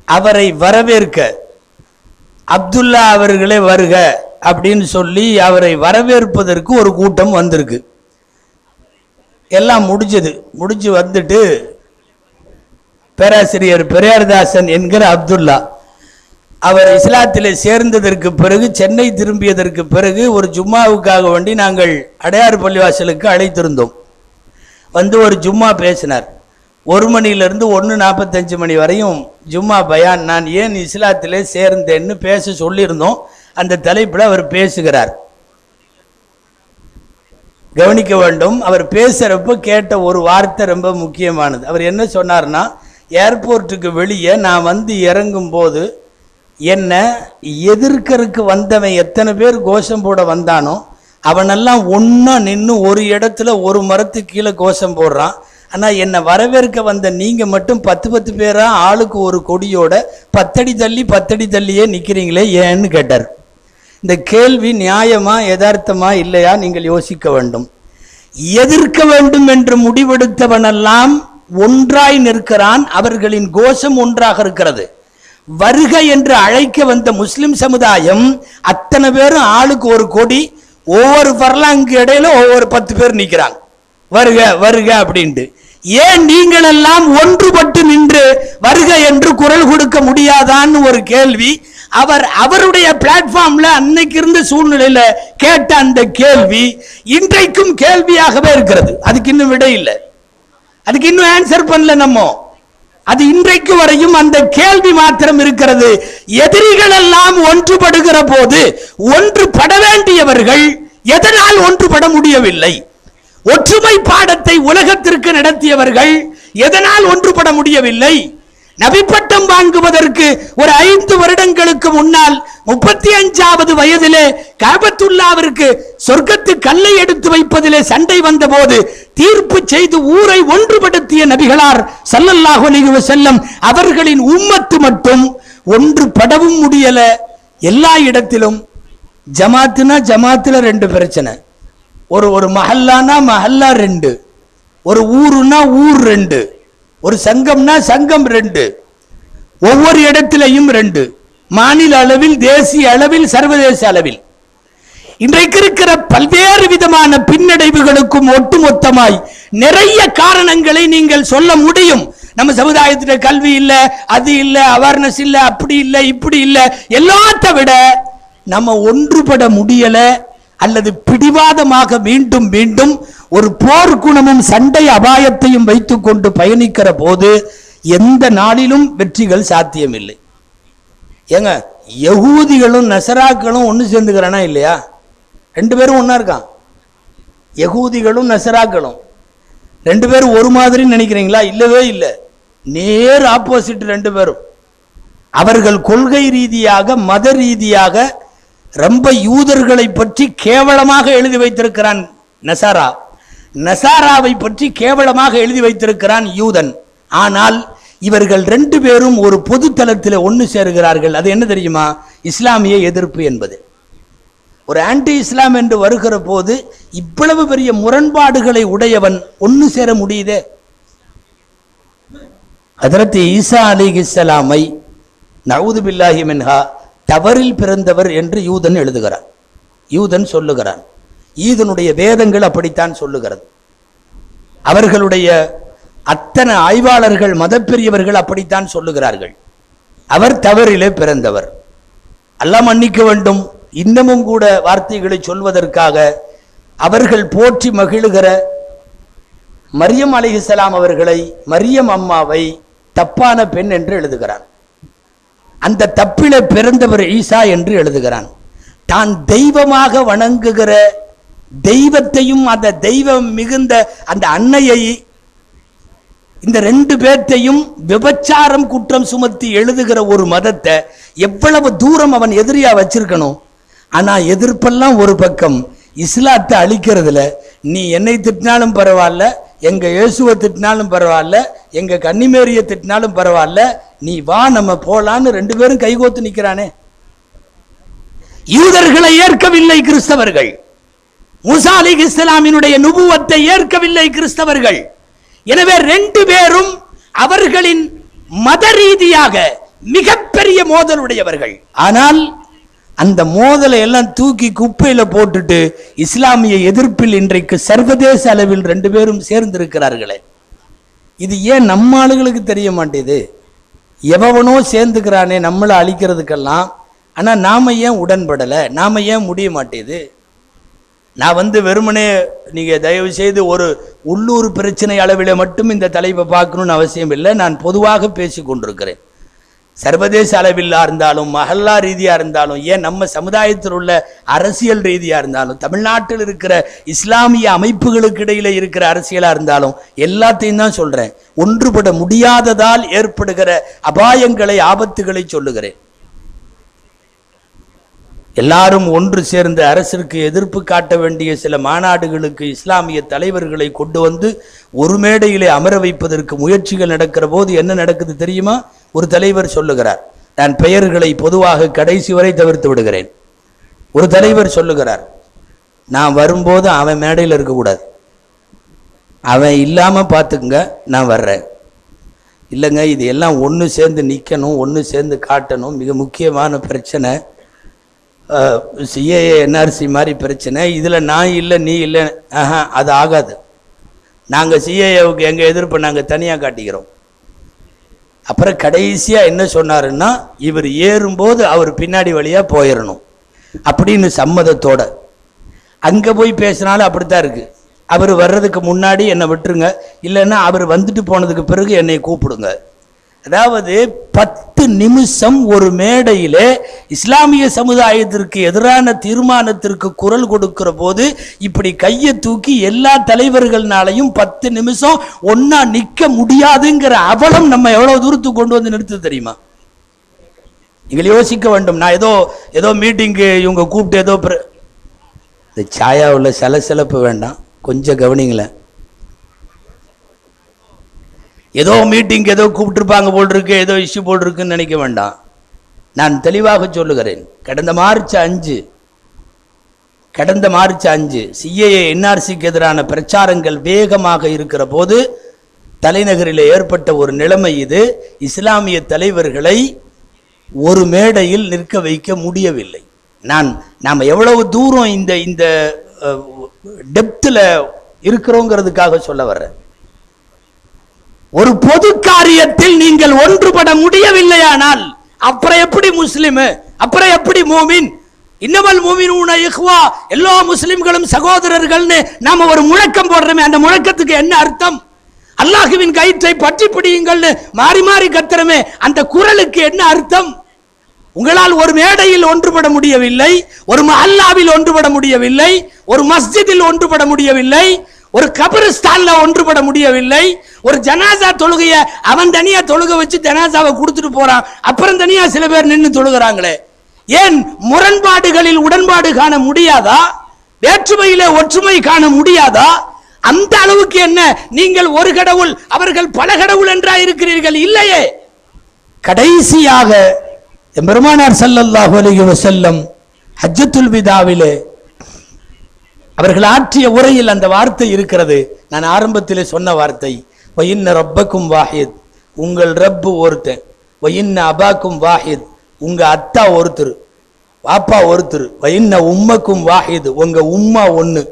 அவரை வரவேற்க அப்துல்லா அவர்களே வருக அப்படின்னு சொல்லி அவரை வரவேற்பதற்கு ஒரு கூட்டம் வந்திருக்கு. எல்லாம் முடிஞ்சு வந்துட்டு பேராசிரியர் பெரியார்தாசன் என்கிற அப்துல்லா அவர் இஸ்லாத்திலே சேர்ந்ததற்கு பிறகு, சென்னை திரும்பியதற்கு பிறகு ஒரு ஜும்மாவுக்காக வேண்டி நாங்கள் அடையாறு பள்ளிவாசலுக்கு அழைத்திருந்தோம். ஒரு ஜும்மா பேசினார். 1 மணியிலிருந்து 1:45 மணி வரையும் ஜும்மா பயான். நான் ஏன் இஸ்லாத்திலே சேர்ந்தேன்னு பேச சொல்லியிருந்தோம். அந்த தலைப்பில் அவர் பேசுகிறார். கவனிக்க வேண்டும். அவர் பேசுறப்ப கேட்ட ஒரு வார்த்தை ரொம்ப முக்கியமானது. அவர் என்ன சொன்னார்னா, ஏர்போர்ட்டுக்கு வெளியே நான் இறங்கும் போது என்ன எதிர்க்கருக்கு வந்தவன் எத்தனை பேர் கோஷம் போட வந்தானோ அவனெல்லாம் ஒன்னா நின்று ஒரு இடத்துல ஒரு மரத்துக்கு கீழே கோஷம் போடுறான். ஆனா என்னை வரவேற்க வந்த நீங்க மட்டும் 10 பேரா ஆளுக்கு ஒரு கொடியோட 10 அடி தள்ளியே நிக்கிறீங்களே ஏன்னு கேட்டார். இந்த கேள்வி நியாயமா யதார்த்தமா இல்லையா நீங்கள் யோசிக்க வேண்டும். எதிர்க்க வேண்டும் என்று முடிவெடுத்தவனெல்லாம் ஒன்றாய் நிற்கிறான். அவர்களின் கோஷம் ஒன்றாக இருக்கிறது. வருக என்று அழைக்க வந்த முஸ்லிம் சமுதாயம் அத்தனை பேரும் ஆளுக்கு ஒரு கொடி, ஒவ்வொரு பர்லாங்கு இடையில ஒவ்வொரு 10 பேர் நிற்கிறாங்க, வருக வருக அப்படின்ட்டு. ஏன் நீங்கள் எல்லாம் ஒன்றுபட்டு நின்று வருக என்று குரல் கொடுக்க முடியாதான்னு ஒரு கேள்வி அவருடைய பிளாட்ஃபார்ம்ல அன்னைக்கு இருந்த சூழ்நிலையில கேட்ட அந்த கேள்வி இன்றைக்கும் கேள்வியாகவே இருக்கிறது. அதுக்கு இன்னும் விடை இல்லை, அதுக்கு இன்னும் ஆன்சர் பண்ணல நம்ம. அது இன்றைக்கு வரையும் அந்த கேள்வி மாத்திரம் இருக்கிறது. எதிரிகள் எல்லாம் ஒன்றுபடுகிற போது ஒன்றுபட வேண்டியவர்கள் எதனால் ஒன்றுபட முடியவில்லை? ஒற்றுமை பாடத்தை உலகத்திற்கு நடத்தியவர்கள் எதனால் ஒன்றுபட முடியவில்லை? நபிப்பட்டம் வாங்குவதற்கு ஒரு 5 வருடங்களுக்கு முன்னால் 35வது வயதிலே கஅபத்துல்லாவிற்கு சொர்க்கத்து கல்லை எடுத்து வைப்பதிலே சண்டை வந்த போது தீர்ப்பு செய்து ஊரை ஒன்றுபடுத்திய நபிகளார் ஸல்லல்லாஹு அலைஹி வஸல்லம் அவர்களின் உம்மத்து மட்டும் ஒன்றுபடவும் முடியல. எல்லா இடத்திலும் ஜமாத்துனா ஜமாத்துல 2 பிரச்சனை, ஒரு மஹல்லானா மஹல்லா 2, ஒரு ஊருனா ஊர் 2, ஒரு சங்கம்னா சங்கம் 2, ஒவ்வொரு இடத்திலையும் 2, மாநில அளவில், தேசிய அளவில், சர்வதேச அளவில். இன்றைக்கு இருக்கிற பல்வேறு விதமான பின்னடைவுகளுக்கும் ஒட்டுமொத்தமாய் நிறைய காரணங்களை நீங்கள் சொல்ல முடியும். நம்ம சமுதாயத்தில் கல்வி இல்ல, அது இல்ல, அவேர்னஸ் இல்ல, அப்படி இல்ல, இப்படி இல்ல, எல்லாத்த விட நம்ம ஒன்றுபட முடியல. அல்லது பிடிவாதமாக மீண்டும் மீண்டும் ஒரு போர்க்குணமும் சண்டை அபாயத்தையும் வைத்துக் கொண்டு பயணிக்கிற போது எந்த நாளிலும் வெற்றிகள் சாத்தியமில்லை. ஏங்க, யகூதிகளும் நசராக்களும் ஒன்று சேர்ந்துக்கிறானா இல்லையா? ரெண்டு பேரும் ஒன்னா இருக்கான். யகூதிகளும் நசராக்களும் ரெண்டு பேரும் ஒரு மாதிரி நினைக்கிறீங்களா? இல்லவே இல்லை, நேர் ஆப்போசிட் ரெண்டு பேரும். அவர்கள் கொள்கை ரீதியாக மத ரீதியாக ரொம்ப யூதர்களை பற்றி கேவலமாக எழுதி வைத்திருக்கிறான் நசாரா, நசாராவை பற்றி கேவலமாக எழுதி வைத்திருக்கிறான் யூதன். ஆனால் இவர்கள் ரெண்டு பேரும் ஒரு பொது தளத்தில் ஒன்று சேருகிறார்கள். அது என்ன தெரியுமா? இஸ்லாமிய எதிர்ப்பு என்பது. ஒரு ஆன்டி இஸ்லாம் என்று வருகிற போது இவ்வளவு பெரிய முரண்பாடுகளை உடையவன் ஒன்று சேர முடியுதே. ஹஜ்ரத் ஈசா அலைஹிஸ்ஸலாமை நஊது பில்லாஹி மின்ஹா தவறில் பிறந்தவர் என்று யூதன் எழுதுகிறான், யூதன் சொல்லுகிறான். ஈதனுடைய வேதங்கள் அப்படித்தான் சொல்லுகிறது. அவர்களுடைய அத்தனை ஆய்வாளர்கள் மதப்பெரியவர்கள் அப்படித்தான் சொல்லுகிறார்கள். அவர் தவறிலே பிறந்தவர். அல்லாஹ் மன்னிக்க வேண்டும். இன்னமும் கூட வார்த்தைகளை சொல்வதற்காக அவர்கள் போற்றி மகிழுகிற மரியம் அலைஹிஸ்ஸலாம் அவர்களை, மரியம் அம்மாவை தப்பான பெண் என்று எழுதுகிறான். அந்த தப்பில பிறந்தவர் ஈசா என்று எழுதுகிறான். தான் தெய்வமாக வணங்குகிற தெய்வத்தையும் அந்த தெய்வம் மிகுந்த அந்த அன்னையை, இந்த ரெண்டு பேர்த்தையும் விபச்சாரம் குற்றம் சுமத்தி எழுதுகிற ஒரு மதத்தை எவ்வளவு தூரம் அவன் எதிரியா வச்சிருக்கணும். ஆனா எதிர்ப்பெல்லாம் ஒரு பக்கம், இஸ்லாத்தை அழிக்கிறதுல நீ என்னை திட்டினாலும் பரவாயில்ல, எங்க இயேசுவை திட்டினாலும் பரவாயில்ல, எங்க கன்னிமேரியை திட்டினாலும் பரவாயில்ல, நீ வா நம்ம போலான்னு ரெண்டு பேரும் கைகோத்து நிக்கிறானே. யூதர்களை ஏற்கவில்லை கிறிஸ்தவர்கள், மூசா அலைஹிஸ்ஸலாமினுடைய நுபுவத்தை ஏற்கவில்லை கிறிஸ்தவர்கள். எனவே ரெண்டு பேரும் அவர்களின் மத ரீதியாக மிகப்பெரிய மோதலுடையவர்கள். ஆனால் அந்த மோதலை எல்லாம் தூக்கி குப்பையில போட்டுட்டு இஸ்லாமிய எதிர்ப்பில் இன்றைக்கு சர்வதேச அளவில் ரெண்டு பேரும் சேர்ந்திருக்கிறார்களே. இது ஏன் நம்ம ஆளுகளுக்கு தெரிய மாட்டேது? எவனோ சேர்ந்துக்கிறானே நம்மளை அழிக்கிறதுக்கெல்லாம். ஆனா நாம ஏன் உடன்படலை? நாம ஏன் முடிய மாட்டேது? நான் வெறுமனே நீங்க தயவு செய்து ஒரு உள்ளூர் பிரச்சனை அளவில மட்டும் இந்த தலைப்பை பார்க்கணும்னு அவசியம் இல்லை. நான் பொதுவாக பேசி கொண்டிருக்கிறேன். சர்வதேச அளவில் இருந்தாலும், மஹல்லா ரீதியா இருந்தாலும், ஏன் நம்ம சமுதாயத்தில் உள்ள அரசியல் ரீதியா இருந்தாலும், தமிழ்நாட்டில் இருக்கிற இஸ்லாமிய அமைப்புகளுக்கு இடையில இருக்கிற அரசியலா இருந்தாலும் எல்லாத்தையும் தான் சொல்றேன். ஒன்றுபட முடியாததால் ஏற்படுகிற அபாயங்களை, ஆபத்துகளை சொல்லுகிறேன். எல்லாரும் ஒன்று சேர்ந்து அரசிற்கு எதிர்ப்பு காட்ட வேண்டிய சில மாநாடுகளுக்கு இஸ்லாமிய தலைவர்களை கொண்டு வந்து ஒரு மேடையிலே அமர வைப்பதற்கு முயற்சிகள் நடக்கிற போது என்ன நடக்குது தெரியுமா? ஒரு தலைவர் சொல்லுகிறார், நான் பெயர்களை பொதுவாக கடைசி வரை தவிர்த்து விடுகிறேன். ஒரு தலைவர் சொல்லுகிறார், நான் வரும்போது அவன் மேடையில் இருக்கக்கூடாது, அவன் இல்லாம பார்த்துக்குங்க, நான் வர்றேன். இல்லைங்க, இது எல்லாம் ஒன்று சேர்ந்து நிற்கணும், ஒன்று சேர்ந்து காட்டணும். மிக முக்கியமான பிரச்சனை சிஏஏ என்ஆர்சி மாதிரி பிரச்சனை. இதில் நான் இல்லை நீ இல்லை, அது ஆகாது. நாங்கள் சிஏஏவுக்கு எங்கள் எதிர்ப்பை நாங்கள் தனியாக காட்டிக்கிறோம். அப்புறம் கடைசியாக என்ன சொன்னாருன்னா, இவர் ஏறும்போது அவர் பின்னாடி வழியாக போயிடணும் அப்படின்னு சம்மதத்தோட. அங்கே போய் பேசினாலும் அப்படித்தான் இருக்கு. அவர் வர்றதுக்கு முன்னாடி என்னை விட்டுருங்க, இல்லைன்னா அவர் வந்துட்டு போனதுக்கு பிறகு என்னை கூப்பிடுங்க. அதாவது 10 நிமிஷம் ஒரு மேடையிலே இஸ்லாமிய சமுதாயத்திற்கு எதிரான தீர்மானத்திற்கு குரல் கொடுக்கிற போது இப்படி கையை தூக்கி எல்லா தலைவர்கள்னாலையும் 10 நிமிஷம் ஒன்னா நிக்க முடியாதுங்கிற அவலம் நம்ம எவ்வளவு தூரத்துக்கு கொண்டு வந்து நிறுத்து தெரியுமா? நீங்கள் யோசிக்க வேண்டும். நான் ஏதோ மீட்டிங்கு இவங்க கூப்பிட்டு ஏதோ இந்த சாயாவுள்ள சலசலப்பு வேண்டாம், கொஞ்சம் கவனிங்களேன். ஏதோ மீட்டிங் ஏதோ கூப்பிட்டுருப்பாங்க போல் இருக்கு, ஏதோ இஷ்யூ போல் இருக்குன்னு நினைக்க வேண்டாம். நான் தெளிவாக சொல்லுகிறேன். கடந்த மார்ச் 5 சிஏஏ என்ஆர்சிக்கு எதிரான பிரச்சாரங்கள் வேகமாக இருக்கிற போது தலைநகரில் ஏற்பட்ட ஒரு நிலைமை இது. இஸ்லாமிய தலைவர்களை ஒரு மேடையில் நிற்க வைக்க முடியவில்லை. நாம் எவ்வளவு தூரம் இந்த டெப்த்ல இருக்கிறோங்கிறதுக்காக சொல்ல வர்றேன். ஒரு பொது காரியத்தில் நீங்கள் ஒன்றுபட முடியவில்லையானால் அப்புறம் எப்படி முஸ்லிம், அப்புறம் எப்படி மோமின்? இன்னமல் முஃமினூன இஹ்வா, எல்லா முஸ்லிம்களும் சகோதரர்கள்னு நாம ஒரு முழக்கம் போடுறோமே, அந்த முழக்கத்துக்கு என்ன அர்த்தம்? அல்லாஹ்வின் கயிற்றை பற்றி பிடியுங்கள்னு மாறி மாறி கத்துறமே, அந்த குரலுக்கு என்ன அர்த்தம்? உங்களால் ஒரு மேடையில் ஒன்றுபட முடியவில்லை, ஒரு மஹல்லாவில் ஒன்றுபட முடியவில்லை, ஒரு மஸ்ஜிதில் ஒன்றுபட முடியவில்லை, ஒரு கபரிஸ்தான்ல ஒன்றுபட முடியவில்லை, ஒரு ஜனாசா தொழுகைய அவன் தனியா தொழுக வச்சு ஜனாசாவை கொடுத்துட்டு போறான், அப்புறம் தனியா சில பேர் நின்று தொழுகிறாங்களே, ஏன் முரண்பாடுகளில் உடன்பாடு காண முடியாதா? வேற்றுமையிலே ஒற்றுமை காண முடியாதா? அந்த அளவுக்கு என்ன நீங்கள் ஒரு கடவுள் அவர்கள் பல கடவுள் என்றா இருக்கிறீர்கள்? இல்லையே. கடைசியாக பெருமானார் ஸல்லல்லாஹு அலைஹி வஸல்லம் ஹஜ்ஜத்துல் விதாவிலே அவர்கள் ஆற்றிய உரையில் அந்த வார்த்தை இருக்கிறது. நான் ஆரம்பத்திலே சொன்ன வார்த்தை, வஇன்ன ரப்பக்கும் வாஹித், உங்கள் ரப்பு ஒருத்தன், வஇன்ன அபாக்கும் வாஹித், உங்க அத்தா ஒருத்தர், பாப்பா ஒருத்தர், வஇன்ன உம்மக்கும் வாஹித், உங்க உம்மா ஒண்ணு.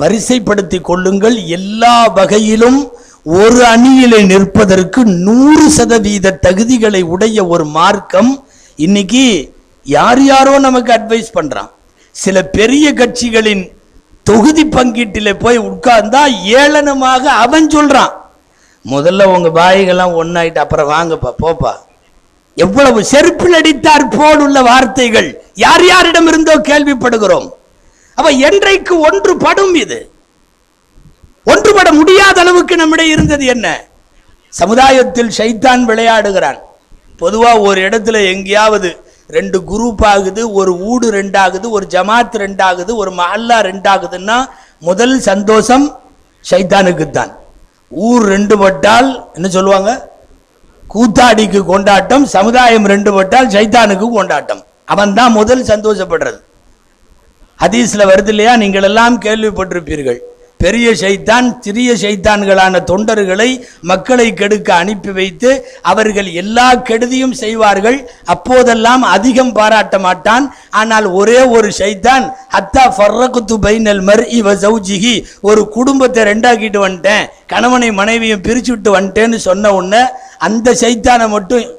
வரிசைப்படுத்தி கொள்ளுங்கள். எல்லா வகையிலும் ஒரு அணியிலே நிற்பதற்கு 100% தகுதிகளை உடைய ஒரு மார்க்கம். இன்னைக்கு யார் யாரோ நமக்கு அட்வைஸ் பண்றான். சில பெரிய கட்சிகளின் தொகுதி பங்கீட்டிலே போய் உட்கார்ந்தா ஏளனமாக அவன் சொல்றான், முதல்ல உங்க பாய்கள்லாம் ஒன்னாயிட்டு அப்புறம் வாங்கப்பா போப்பா. எவ்வளவு செருப்பில் அடித்தார் போல் உள்ள வார்த்தைகள் யார் யாரிடம் இருந்தோ கேள்விப்படுகிறோம். அப்ப என்றைக்கு ஒன்றுபடும்? இது ஒன்றுபட முடியாத அளவுக்கு நம்மிடையே இருந்தது என்ன? சமுதாயத்தில் ஷைத்தான் விளையாடுகிறான். பொதுவா ஒரு இடத்துல எங்கேயாவது 2 குரூப் ஆகுது, ஒரு ஊடு 2 ஆகுது, ஒரு ஜமாத் 2 ஆகுது, ஒரு மஹல்லா 2 ஆகுதுன்னா முதல் சந்தோஷம் ஷைத்தானுக்கு தான். ஊர் 2 பட்டால் என்ன சொல்லுவாங்க? கூத்தாடிக்கு கொண்டாட்டம். சமுதாயம் 2 பட்டால் ஷைத்தானுக்கு கொண்டாட்டம். அவன் தான் முதல் சந்தோஷப்படுறது. ஹதீஸ்ல வருது இல்லையா? நீங்கள் எல்லாம் கேள்விப்பட்டிருப்பீர்கள். பெரிய ஷைத்தான் சிறிய ஷைத்தான்களான தொண்டர்களை மக்களை கெடுக்க அனுப்பி வைத்து அவர்கள் எல்லா கெடுதியும் செய்வார்கள். அப்போதெல்லாம் அதிகம் பாராட்ட மாட்டான். ஆனால் ஒரே ஒரு ஷைத்தான், ஹத்தா ஃபர்ரக்து பைனல் மர்இ வ ஸௌஜிஹி, ஒரு குடும்பத்தை 2 ஆக்கிட்டு வந்துட்டேன், கணவனை மனைவியும் பிரிச்சு விட்டு வந்துட்டேன்னு சொன்ன உடனே அந்த ஷைத்தானை மட்டும்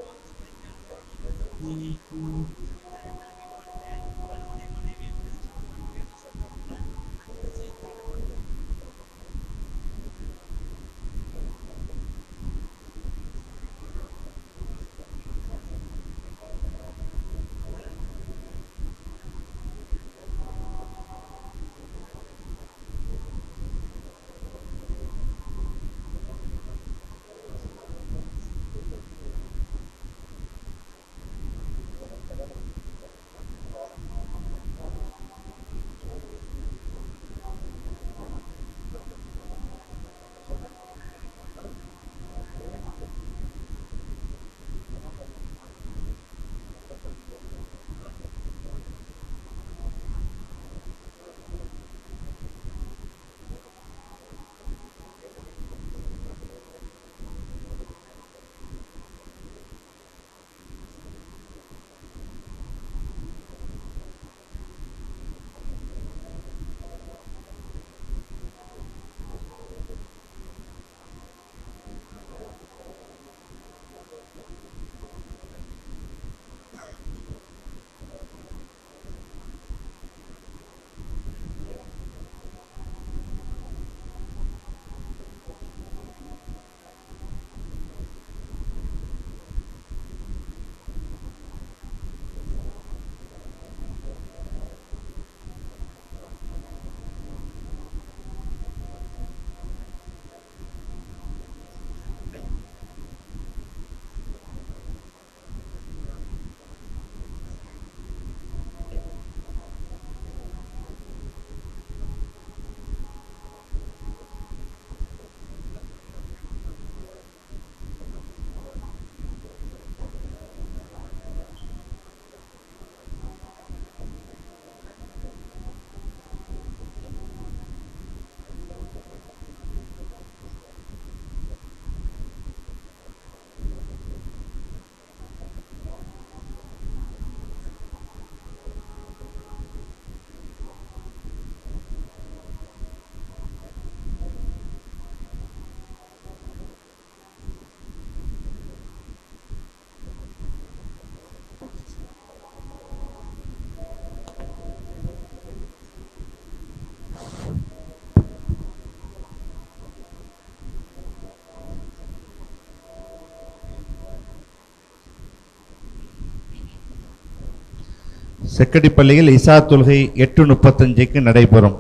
செக்கடிப்பள்ளியில் இஷா தொழுகை 8:35க்கு நடைபெறும்.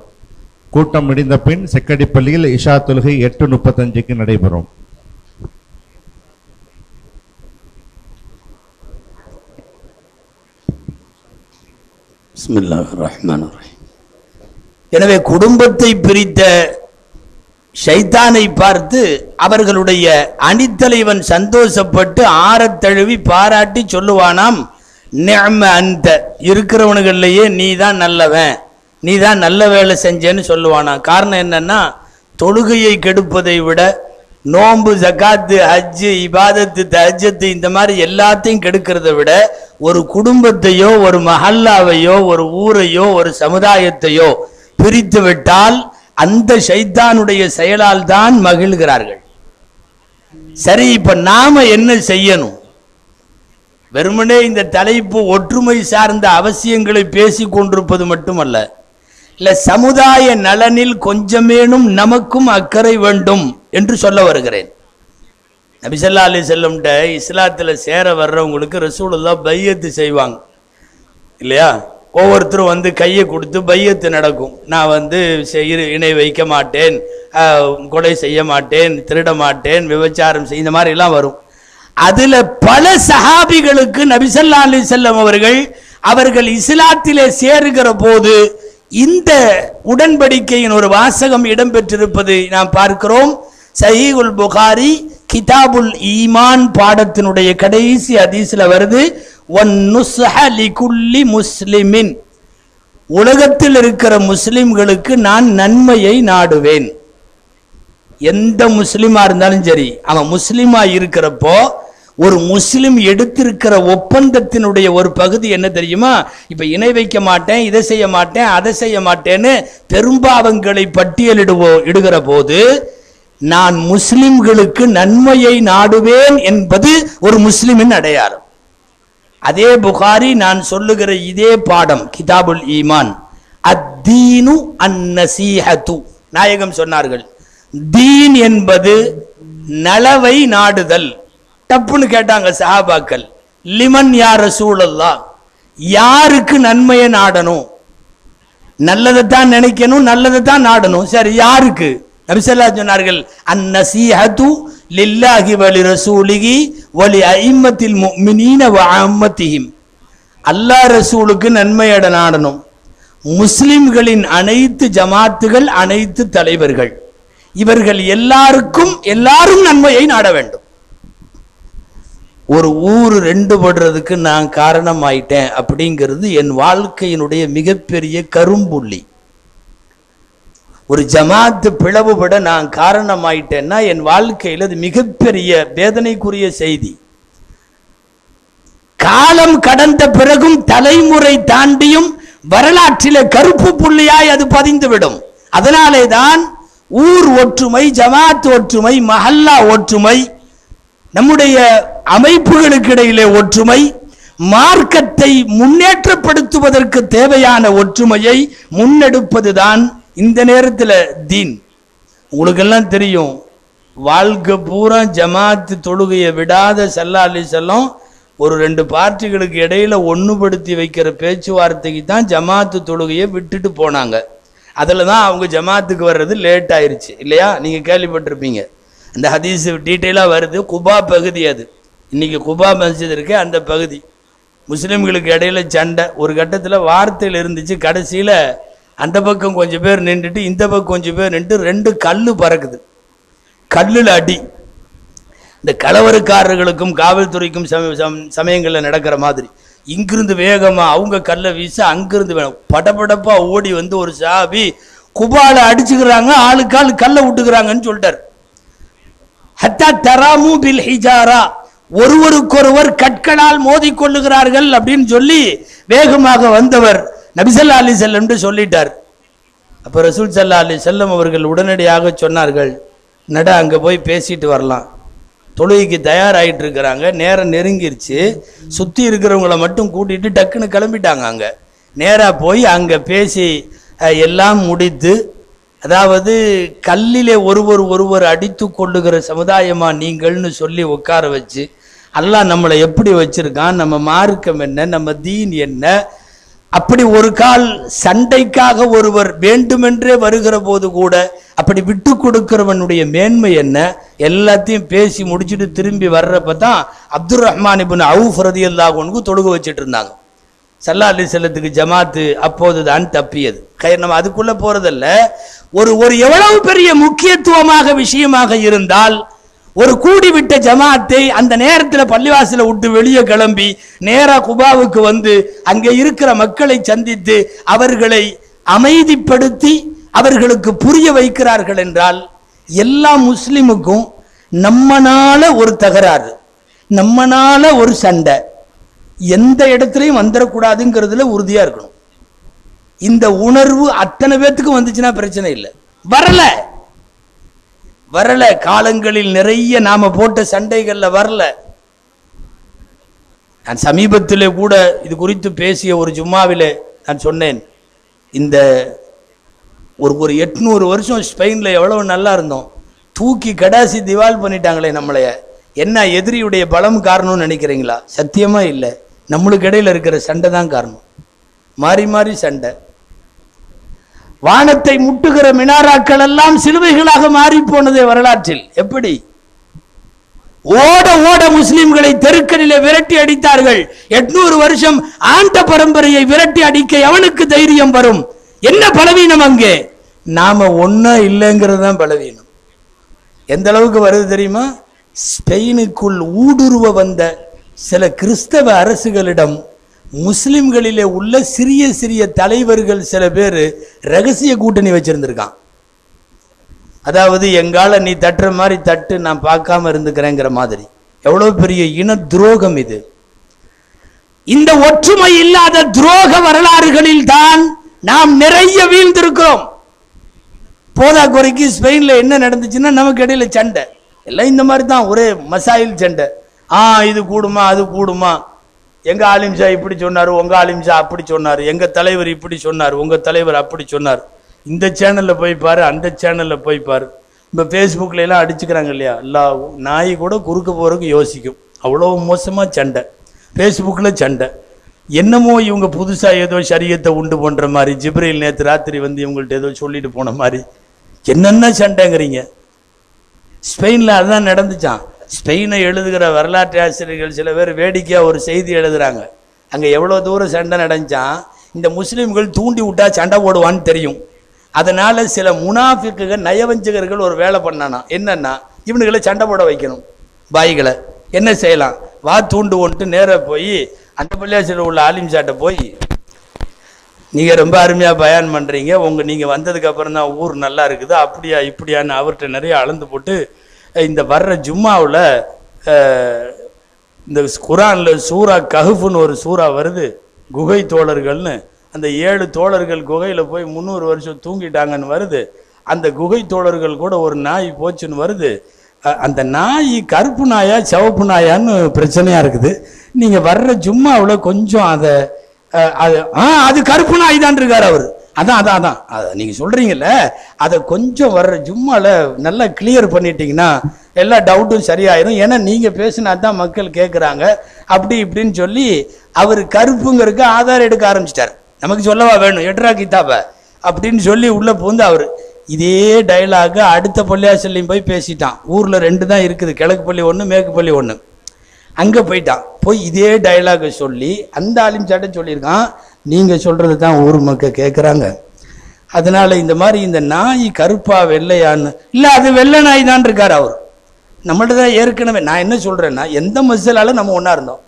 கூட்டம் முடிந்த பின் செக்கடிப்பள்ளியில் இஷா தொழுகை 8:35க்கு நடைபெறும். பிஸ்மில்லாஹிர் ரஹ்மானிர் ரஹீம். எனவே குடும்பத்தை பிரித்த ஷைத்தானை பார்த்து அவர்களுடைய அணித்தலைவன் சந்தோஷப்பட்டு ஆறத் தழுவி பாராட்டி சொல்லுவானாம், நிஅம அன்த, இருக்கிறவனுகள்லையே நீ தான் நல்லவன், நீ தான் நல்ல வேலை செஞ்சேன்னு சொல்லுவானா. காரணம் என்னன்னா, தொழுகையை கெடுப்பதை விட நோம்பு, ஜகாத்து, ஹஜ்ஜு, இபாதத்து, தஹஜ்ஜத்து இந்த மாதிரி எல்லாத்தையும் கெடுக்கிறத விட ஒரு குடும்பத்தையோ ஒரு மஹல்லாவையோ ஒரு ஊரையோ ஒரு சமுதாயத்தையோ பிரித்து விட்டால் அந்த ஷைத்தானுடைய செயலால் தான் மகிழ்கிறார்கள். சரி, இப்ப நாம என்ன செய்யணும்? வெறுமனே இந்த தலைப்பு ஒற்றுமை சார்ந்த அவசியங்களை பேசி கொண்டிருப்பது மட்டுமல்ல, இல்ல சமுதாய நலனில் கொஞ்சமேனும் நமக்கும் அக்கறை வேண்டும் என்று சொல்ல வருகிறேன். நபி ஸல்லல்லாஹு அலைஹி வஸல்லம் இஸ்லாத்துல சேர வர்றவங்களுக்கு ரசூலுல்லாஹ் பையத்து செய்வாங்க இல்லையா? ஒவ்வொருத்தரும் வந்து கையை கொடுத்து பையத்து நடக்கும். நான் இணை வைக்க மாட்டேன், கொலை செய்ய மாட்டேன், திருட மாட்டேன், விபச்சாரம் செய்ய, இந்த மாதிரி எல்லாம் வரும். அதுல பல சஹாபிகளுக்கு நபி ஸல்லல்லாஹு அலைஹி வஸல்லம் அவர்கள் இஸ்லாத்திலே சேருகிற போது இந்த உடன்படிக்கையின் ஒரு வாசகம் இடம்பெற்றிருப்பது நாம் பார்க்கிறோம். சஹீஹுல் புகாரி கிதாபுல் ஈமான் பாடத்தினுடைய கடைசி ஹதீஸ்ல வருது, வன்னுஸ்ஹ லிகுல்லி முஸ்லிமின், உலகத்தில் இருக்கிற முஸ்லிம்களுக்கு நான் நன்மையை நாடுவேன். எந்த முஸ்லிமா இருந்தாலும் சரி, அவன் முஸ்லிமா இருக்கிறப்போ ஒரு முஸ்லிம் எடுத்திருக்கிற ஒப்பந்தத்தினுடைய ஒரு பகுதி என்ன தெரியுமா? இப்ப இணை வைக்க மாட்டேன், இதை செய்ய மாட்டேன், அதை செய்ய மாட்டேன்னு பெரும்பாவங்களை இடுகிற போது நான் முஸ்லிம்களுக்கு நன்மையை நாடுவேன் என்பது ஒரு முஸ்லிமின் அடையாளம். அதே புகாரி நான் சொல்லுகிற இதே பாடம் கிதாபுல் ஈமான், அத்தீனு அந்நசீஹத்து, நாயகம் சொன்னார்கள், தீன் என்பது நலவை நாடுதல். டப்புன்னு கேட்டாங்க சஹாபாக்கள், லிமன் யா ரசூலல்லாஹ், யாருக்கு நன்மையை நாடணும்? நல்லதைத்தான் நினைக்கணும், நல்லதைத்தான் நாடணும். சரி, யாருக்கு? நபி ஸல்லல்லாஹு அலைஹி சொன்னார்கள், அந்நசீஹத்து லில்லாஹி வலி ரசூலிஹி வலி அஇம்மத்தில் முஃமினீன வ அம்மத்திஹிம், அல்லாஹ் ரசூலுக்கு நன்மையட நாடணும், முஸ்லிம்களின் அனைத்து ஜமாத்துகள், அனைத்து தலைவர்கள், இவர்கள் எல்லாரும் நன்மையை நாட வேண்டும். ஒரு ஊர் ரெண்டு படுறதுக்கு நான் காரணமாயிட்டேன் அப்படிங்கிறது என் வாழ்க்கையினுடைய மிகப்பெரிய கரும்புள்ளி. ஒரு ஜமாத்து பிளவுபட நான் காரணமாயிட்டேன்னா என் வாழ்க்கையில் அது மிகப்பெரிய வேதனைக்குரிய செய்தி. காலம் கடந்த பிறகும் தலைமுறை தாண்டியும் வரலாற்றில கருப்பு புள்ளியாய் அது பதிந்துவிடும். அதனாலே தான் ஊர் ஒற்றுமை, ஜமாத் ஒற்றுமை, மஹல்லா ஒற்றுமை, நம்முடைய அமைப்புகளுக்கு இடையிலே ஒற்றுமை, மார்க்கத்தை முன்னேற்றப்படுத்துவதற்கு தேவையான ஒற்றுமையை முன்னெடுப்பதுதான் இந்த நேரத்தில் தீன். உங்களுக்கெல்லாம் தெரியும், வாழ்க்கை பூரா ஜமாத்து தொழுகையை விடாத ஸல்லல்லாஹு அலைஹி வஸல்லம் ஒரு ரெண்டு பார்ட்டிகளுக்கு இடையில ஒண்ணுபடுத்தி வைக்கிற பேச்சுவார்த்தைக்கு தான் ஜமாத்து தொழுகையை விட்டுட்டு போனாங்க. அதில் தான் அவங்க ஜமாத்துக்கு வர்றது லேட் ஆயிருச்சு இல்லையா? நீங்க கேள்விப்பட்டிருப்பீங்க, அந்த ஹதீஸ் டீட்டெயிலாக வருது. குபா பகுதி, அது இன்னைக்கு குபா மஸ்ஜித் இருக்கு, அந்த பகுதி முஸ்லிம்களுக்கு இடையில சண்டை. ஒரு கட்டத்தில் வார்த்தையில் இருந்துச்சு, கடைசியில் அந்த பக்கம் கொஞ்சம் பேர் நின்றுட்டு இந்த பக்கம் கொஞ்சம் பேர் நின்று ரெண்டு கல்லு பறக்குது, கல்லுல அடி. இந்த கலவரக்காரர்களுக்கும் காவல்துறைக்கும் சமயங்களில் நடக்கிற மாதிரி இங்கிருந்து வேகமா அவங்க கல்லை வீச, அங்கிருந்து படபடப்பா ஓடி வந்து ஒரு சாபி குபால அடிச்சுக்கிறாங்க, ஆளுக்கால் கல்லை விட்டுக்கிறாங்கன்னு சொல்லிட்டார். ஹத்தா தராமு பில் ஹிஜாரா, ஒருவருக்கொருவர் கற்களால் மோதி கொள்ளுகிறார்கள் அப்படின்னு சொல்லி வேகமாக வந்தவர் நபி ஸல்லல்லாஹு அலைஹி வஸல்லம் சொல்லிட்டார். அப்ப ரசூல் ஸல்லல்லாஹு அலைஹி வஸல்லம் அவர்கள் உடனடியாக சொன்னார்கள், நட அங்க போய் பேசிட்டு வரலாம். தொழுகைக்கு தயாராகிட்டு இருக்கிறாங்க, நேரம் நெருங்கிருச்சு. சுத்தி இருக்கிறவங்களை மட்டும் கூட்டிட்டு டக்குன்னு கிளம்பிட்டாங்க. அங்க நேரா போய் அங்க பேசி எல்லாம் முடித்து, அதாவது கல்லிலே ஒருவர் அடித்து கொள்ளுகிற சமுதாயமா நீங்கள்னு சொல்லி உட்கார வச்சு, அல்லாஹ் நம்மளை எப்படி வச்சிருக்கான், நம்ம மார்க்கம் என்ன, நம்ம தீன் என்ன, அப்படி ஒரு கால் சண்டைக்காக ஒருவர் வேண்டுமென்றே வருகிற போது கூட அப்படி விட்டு கொடுக்கிறவனுடைய மேன்மை என்ன, எல்லாத்தையும் பேசி முடிச்சுட்டு திரும்பி வர்றப்பதான் அப்துல் ரஹ்மான் இப்னு அவுஃப் ரலியல்லாஹு அன்ஹு தொழுக வச்சுட்டு இருந்தாங்க. ஸல்லல்லாஹு அலைஹி வஸல்லத்துக்கு ஜமாத்து அப்போதுதான் தப்பியது. நம்ம அதுக்குள்ள போறதல்ல. ஒரு எவ்வளவு பெரிய முக்கியத்துவமாக விஷயமாக இருந்தால் ஒரு கூடிவிட்ட ஜமாத்தை அந்த நேரத்தில் பள்ளிவாசல விட்டு வெளியே கிளம்பி நேரா குபாவுக்கு வந்து அங்கே இருக்கிற மக்களை சந்தித்து அவர்களை அமைதிப்படுத்தி அவர்களுக்கு புரிய வைக்கிறார்கள் என்றால் எல்லா முஸ்லிமுக்கும் நம்மனால ஒரு தகராறு, நம்மனால ஒரு சண்டை எந்த இடத்துலையும் வந்துடக்கூடாதுங்கிறதுல உறுதியா இருக்கணும். இந்த உணர்வு அத்தனை பேத்துக்கும் வந்துச்சுன்னா பிரச்சனை இல்லை. வரல காலங்களில் நிறைய நாம போட்ட சண்டைகள்ல வரல. நான் சமீபத்திலே கூட இது குறித்து பேசிய ஒரு ஜும்மாவிலே நான் சொன்னேன், இந்த ஒரு 800 வருஷம் ஸ்பெயின்ல எவ்வளவு நல்லா இருந்தோம், தூக்கி கடாசி திவால் பண்ணிட்டாங்களே நம்மளைய. என்ன எதிரியுடைய பலம் காரணம்னு நினைக்கிறீங்களா? சத்தியமா இல்லை, நம்மளுக்கு இடையில இருக்கிற சண்டை தான் காரணம். மாறி மாறி சண்டை. வானத்தை முட்டுகிற மினாராக்கள் எல்லாம் சிலுவைகளாக மாறி போனதே வரலாற்றில். எப்படி ஓட ஓட முஸ்லிம்களை தெருக்களிலே விரட்டி அடித்தார்கள். 800 வருஷம் ஆண்ட பரம்பரையை விரட்டி அடிக்க எவனுக்கு தைரியம் வரும்? என்ன பலவீனம் அங்கே? நாம ஒன்னா இல்லைங்கிறது தான் பலவீனம். எந்த அளவுக்கு வருது தெரியுமா? ஸ்பெயினுக்குள் ஊடுருவ வந்த சில கிறிஸ்தவ அரசுகளிடம் முஸ்லிம்களிலே உள்ள சிறிய சிறிய தலைவர்கள் சில பேர் ரகசிய கூட்டணி வச்சிருந்திருக்கான். அதாவது எங்கால நீ தட்டுற மாதிரி தட்டு, நான் பார்க்காம இருந்துக்கிறேங்கிற மாதிரி. எவ்வளவு பெரிய இன துரோகம் இது! இந்த ஒற்றுமை இல்லாத துரோக வரலாறுகளில் தான் நாம் நிறைய வீழ்ந்திருக்கிறோம். போதா குறைக்கு ஸ்பெயின்ல என்ன நடந்துச்சுன்னா நமக்கு இடையில சண்டை எல்லாம் இந்த மாதிரி தான், ஒரே மசாயில் சண்டை. இது கூடுமா அது கூடுமா, எங்க ஆலிம்ஷா இப்படி சொன்னாரு, உங்க ஆலிம்ஷா அப்படி சொன்னாரு, எங்க தலைவர் இப்படி சொன்னார், உங்க தலைவர் அப்படி சொன்னார். இந்த சேனல்ல போய் பாரு, அந்த சேனல்ல போய் பாரு. இப்ப பேஸ்புக்ல எல்லாம் அடிச்சுக்கிறாங்க இல்லையா, எல்லா நாய் கூட குறுக்க போறதுக்கு யோசிக்கும். அவ்வளவு மோசமா சண்டை பேஸ்புக்ல சண்டை. என்னமோ இவங்க புதுசா ஏதோ ஷரியத்தை உண்டு பண்ற மாதிரி, ஜிப்ரீல் நேத்து ராத்திரி வந்து இவங்கள்ட்ட ஏதோ சொல்லிட்டு போன மாதிரி என்னென்ன சண்டைங்கிறீங்க. ஸ்பெயின்ல அதுதான் நடந்துச்சான். ஸ்பெயினை எழுதுகிற வரலாற்று ஆசிரியர்கள் சில பேர் வேடிக்கையா ஒரு செய்தி எழுதுறாங்க. அங்க எவ்வளவு தூரம் சண்டை நடந்துச்சான், இந்த முஸ்லிம்கள் தூண்டி விட்டா சண்டை போடுவான்னு தெரியும். அதனால சில முனாஃபிக்குகள் நயவஞ்சகர்கள் ஒரு வேலை பண்ணானா, என்னன்னா இவனுங்களை சண்டை போட வைக்கணும். பாய்களை என்ன செய்யலாம், வா தூண்டு ஒன்ட்டு நேர போய் அந்த பள்ளியாசிரியர் உள்ள ஆலிம்சாட்ட போய், நீங்க ரொம்ப அருமையா பயான் பண்றீங்க, நீங்க வந்ததுக்கு அப்புறம் தான் ஊர் நல்லா இருக்குது, அப்படியா இப்படியான்னு அவர்கிட்ட நிறைய அளந்து போட்டு, இந்த வர்ற ஜும்மாவில் இந்த குரான்ல சூரா கஹ்ஃப்னு ஒரு சூறா வருது, குகை தோழர்கள்னு. அந்த 7 தோழர்கள் குகையில போய் 300 வருஷம் தூங்கிட்டாங்கன்னு வருது. அந்த குகை தோழர்கள் கூட ஒரு நாய் போச்சுன்னு வருது. அந்த நாய் கருப்பு நாயா சிவப்பு நாயான்னு பிரச்சனையா இருக்குது. நீங்க வர்ற ஜும்மாவில் கொஞ்சம் அதை அது கருப்பு நாய் தான் இருக்காரு அவர். அதான் நீங்க சொல்றீங்கல்ல, அதை கொஞ்சம் வர்ற ஜும்மால நல்லா கிளியர் பண்ணிட்டீங்கன்னா எல்லா டவுட்டும் சரியாயிரும். ஏன்னா நீங்க பேசினா தான் மக்கள் கேட்குறாங்க, அப்படி இப்படின்னு சொல்லி அவர் கருப்புங்கிறதுக்கு ஆதாரம் எடுக்க ஆரம்பிச்சிட்டார். நமக்கு சொல்லவா வேணும், எட்ரா கித்தாப அப்படின்னு சொல்லி உள்ள பூந்து அவர் இதே டைலாக அடுத்த பள்ளியாசல்லையும் போய் பேசிட்டான். ஊர்ல 2 தான் இருக்குது, கிழக்கு பள்ளி 1 மேற்கு பள்ளி 1. அங்க போயிட்டான், போய் இதே டைலாக சொல்லி அந்த ஆலிம் சாட்ட சொல்லியிருக்கான், நீங்க சொல்றது தான் ஊர் மக்கள் கேட்குறாங்க. அதனால இந்த மாதிரி இந்த நாய் கருப்பா வெள்ளையான்னு இல்லை, அது வெள்ளை நாய் தான் இருக்காரு அவர். நம்மள்ட்ட தான் ஏற்கனவே நான் என்ன சொல்றேன்னா, எந்த மசாலால நம்ம ஒன்னா இருந்தோம்,